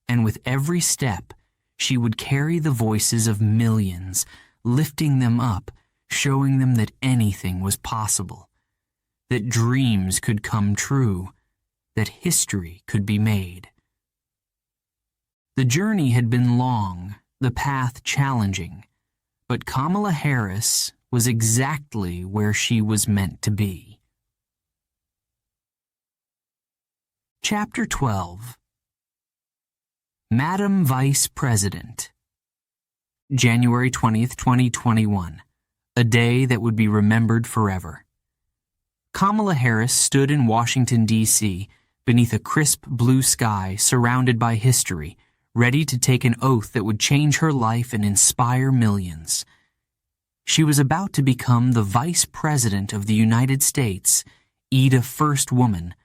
And with every step, she would carry the voices of millions, lifting them up, showing them that anything was possible, that dreams could come true, that history could be made. The journey had been long, the path challenging, but Kamala Harris was exactly where she was meant to be. Chapter 12. Madam Vice President. January 20th, 2021. A day that would be remembered forever. Kamala Harris stood in Washington, D.C., beneath a crisp blue sky surrounded by history, ready to take an oath that would change her life and inspire millions. She was about to become the Vice President of the United States, the first woman,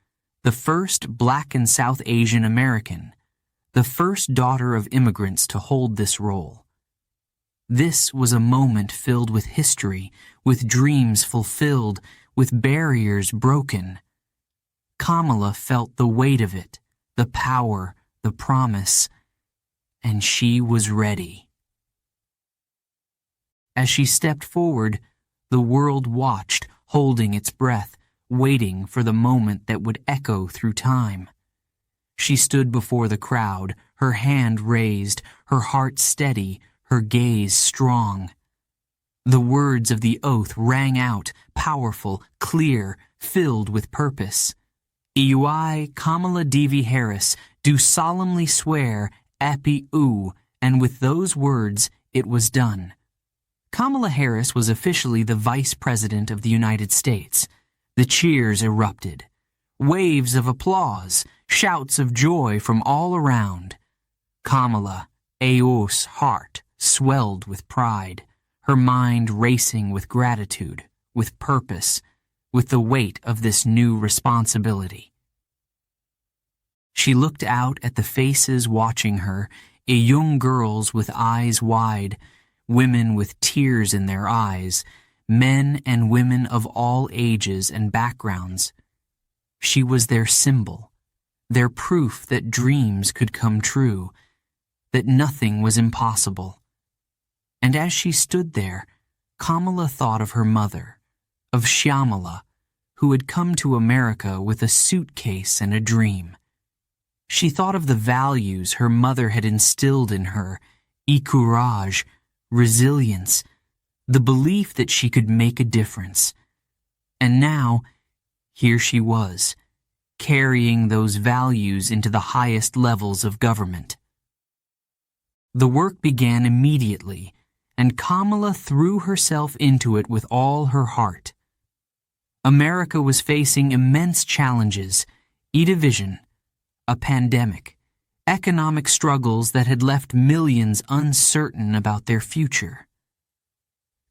the first Black and South Asian American, the first daughter of immigrants to hold this role. This was a moment filled with history, with dreams fulfilled, with barriers broken. Kamala felt the weight of it, the power, the promise, and she was ready. As she stepped forward, the world watched, holding its breath, waiting for the moment that would echo through time. She stood before the crowd, her hand raised, her heart steady, her gaze strong. The words of the oath rang out, powerful, clear, filled with purpose. I, Kamala Devi Harris, do solemnly swear, Appy Oo, and with those words, it was done. Kamala Harris was officially the Vice President of the United States. The cheers erupted. Waves of applause, shouts of joy from all around. Kamala, Ao's heart swelled with pride, her mind racing with gratitude, with purpose, with the weight of this new responsibility. She looked out at the faces watching her, young girls with eyes wide, women with tears in their eyes, men and women of all ages and backgrounds. She was their symbol, their proof that dreams could come true, that nothing was impossible. And as she stood there, Kamala thought of her mother, of Shyamala, who had come to America with a suitcase and a dream. She thought of the values her mother had instilled in her, courage, resilience, the belief that she could make a difference. And now, here she was, carrying those values into the highest levels of government. The work began immediately, and Kamala threw herself into it with all her heart. America was facing immense challenges, division, a pandemic, economic struggles that had left millions uncertain about their future.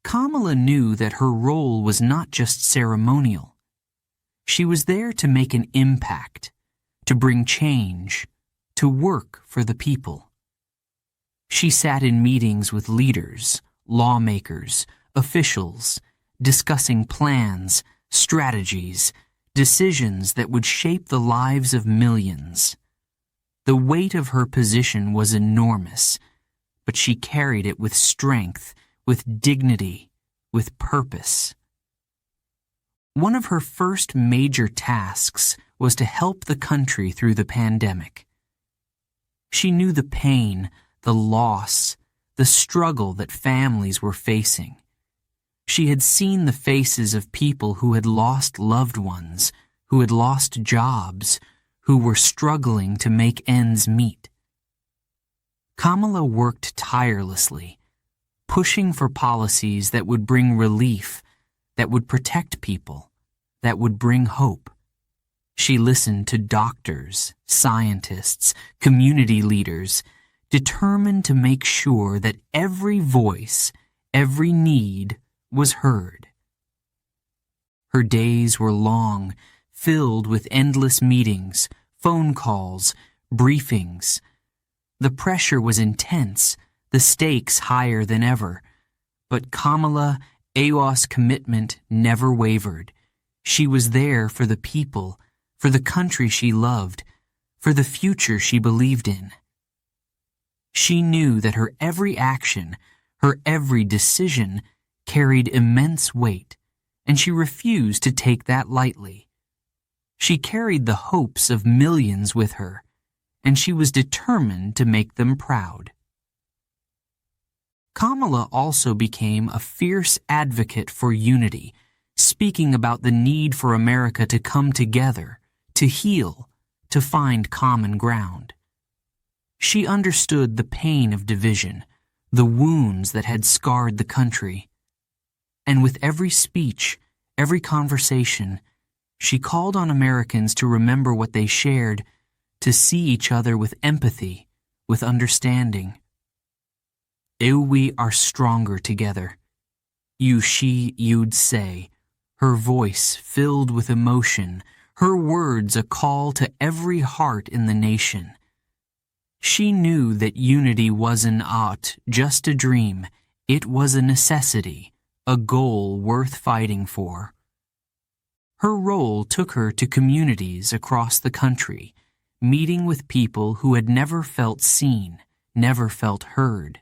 Kamala knew that her role was not just ceremonial. She was there to make an impact, to bring change, to work for the people. She sat in meetings with leaders, lawmakers, officials, discussing plans, strategies, decisions that would shape the lives of millions. The weight of her position was enormous, but she carried it with strength, with dignity, with purpose. One of her first major tasks was to help the country through the pandemic. She knew the pain, the loss, the struggle that families were facing. She had seen the faces of people who had lost loved ones, who had lost jobs, who were struggling to make ends meet. Kamala worked tirelessly, pushing for policies that would bring relief, that would protect people, that would bring hope. She listened to doctors, scientists, community leaders, determined to make sure that every voice, every need was heard. Her days were long, filled with endless meetings, phone calls, briefings. The pressure was intense, the stakes higher than ever. But Kamala Awa's commitment never wavered. She was there for the people, for the country she loved, for the future she believed in. She knew that her every action, her every decision, carried immense weight, and she refused to take that lightly. She carried the hopes of millions with her, and she was determined to make them proud. Kamala also became a fierce advocate for unity, speaking about the need for America to come together, to heal, to find common ground. She understood the pain of division, the wounds that had scarred the country. And with every speech, every conversation, she called on Americans to remember what they shared, to see each other with empathy, with understanding. We are stronger together. You'd say, her voice filled with emotion, her words a call to every heart in the nation. She knew that unity wasn't just a dream. It was a necessity, a goal worth fighting for. Her role took her to communities across the country, meeting with people who had never felt seen, never felt heard.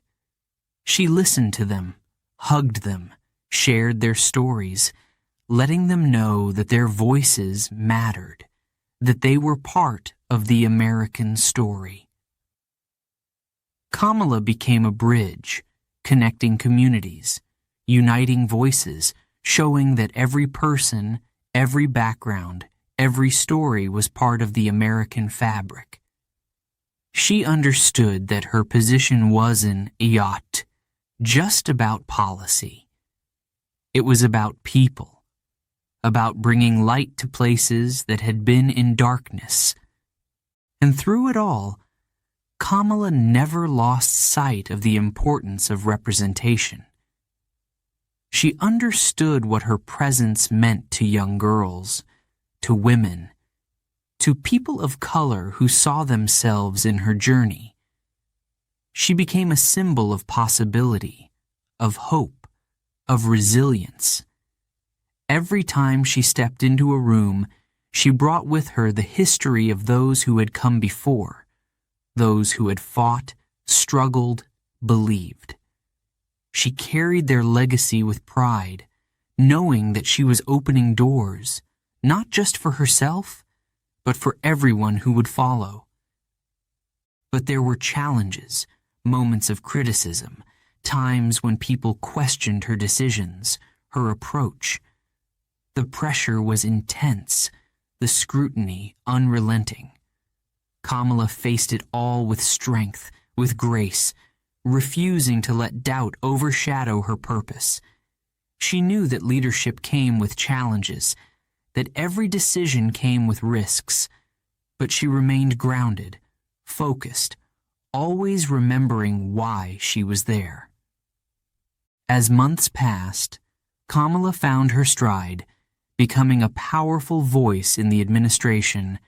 She listened to them, hugged them, shared their stories, letting them know that their voices mattered, that they were part of the American story. Kamala became a bridge, connecting communities, uniting voices, showing that every person, every background, every story was part of the American fabric. She understood that her position wasn't just about policy. It was about people, about bringing light to places that had been in darkness. And through it all, Kamala never lost sight of the importance of representation. She understood what her presence meant to young girls, to women, to people of color who saw themselves in her journey. She became a symbol of possibility, of hope, of resilience. Every time she stepped into a room, she brought with her the history of those who had come before, those who had fought, struggled, believed. She carried their legacy with pride, knowing that she was opening doors, not just for herself, but for everyone who would follow. But there were challenges, moments of criticism, times when people questioned her decisions, her approach. The pressure was intense, the scrutiny unrelenting. Kamala faced it all with strength, with grace, refusing to let doubt overshadow her purpose. She knew that leadership came with challenges, that every decision came with risks, but she remained grounded, focused, always remembering why she was there. As months passed, Kamala found her stride, becoming a powerful voice in the administration,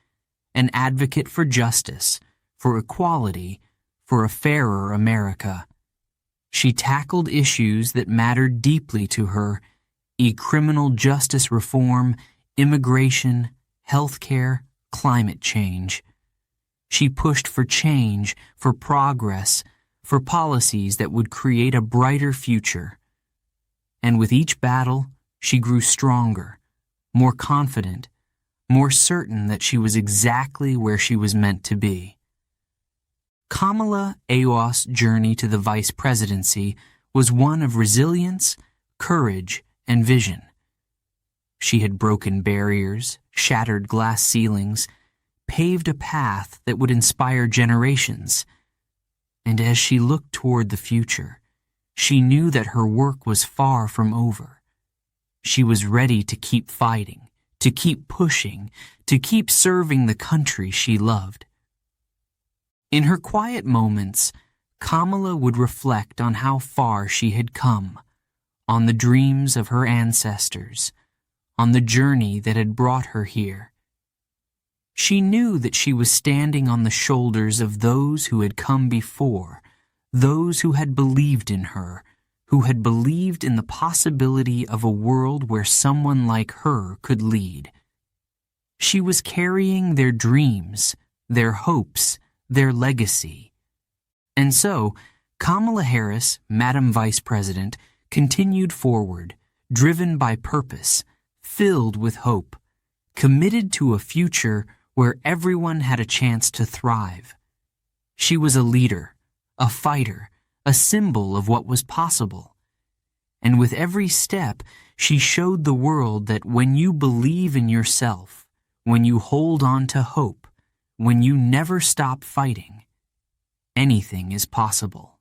an advocate for justice, for equality, for a fairer America. She tackled issues that mattered deeply to her: criminal justice reform, immigration, healthcare, climate change. She pushed for change, for progress, for policies that would create a brighter future. And with each battle, she grew stronger, more confident, more certain that she was exactly where she was meant to be. Kamala Harris's journey to the vice presidency was one of resilience, courage, and vision. She had broken barriers, shattered glass ceilings, paved a path that would inspire generations. And as she looked toward the future, she knew that her work was far from over. She was ready to keep fighting, to keep pushing, to keep serving the country she loved. In her quiet moments, Kamala would reflect on how far she had come, on the dreams of her ancestors, on the journey that had brought her here. She knew that she was standing on the shoulders of those who had come before, those who had believed in her, who had believed in the possibility of a world where someone like her could lead. She was carrying their dreams, their hopes, their legacy. And so, Kamala Harris, Madam Vice President, continued forward, driven by purpose, filled with hope, committed to a future where everyone had a chance to thrive. She was a leader, a fighter, a symbol of what was possible. And with every step, she showed the world that when you believe in yourself, when you hold on to hope, when you never stop fighting, anything is possible.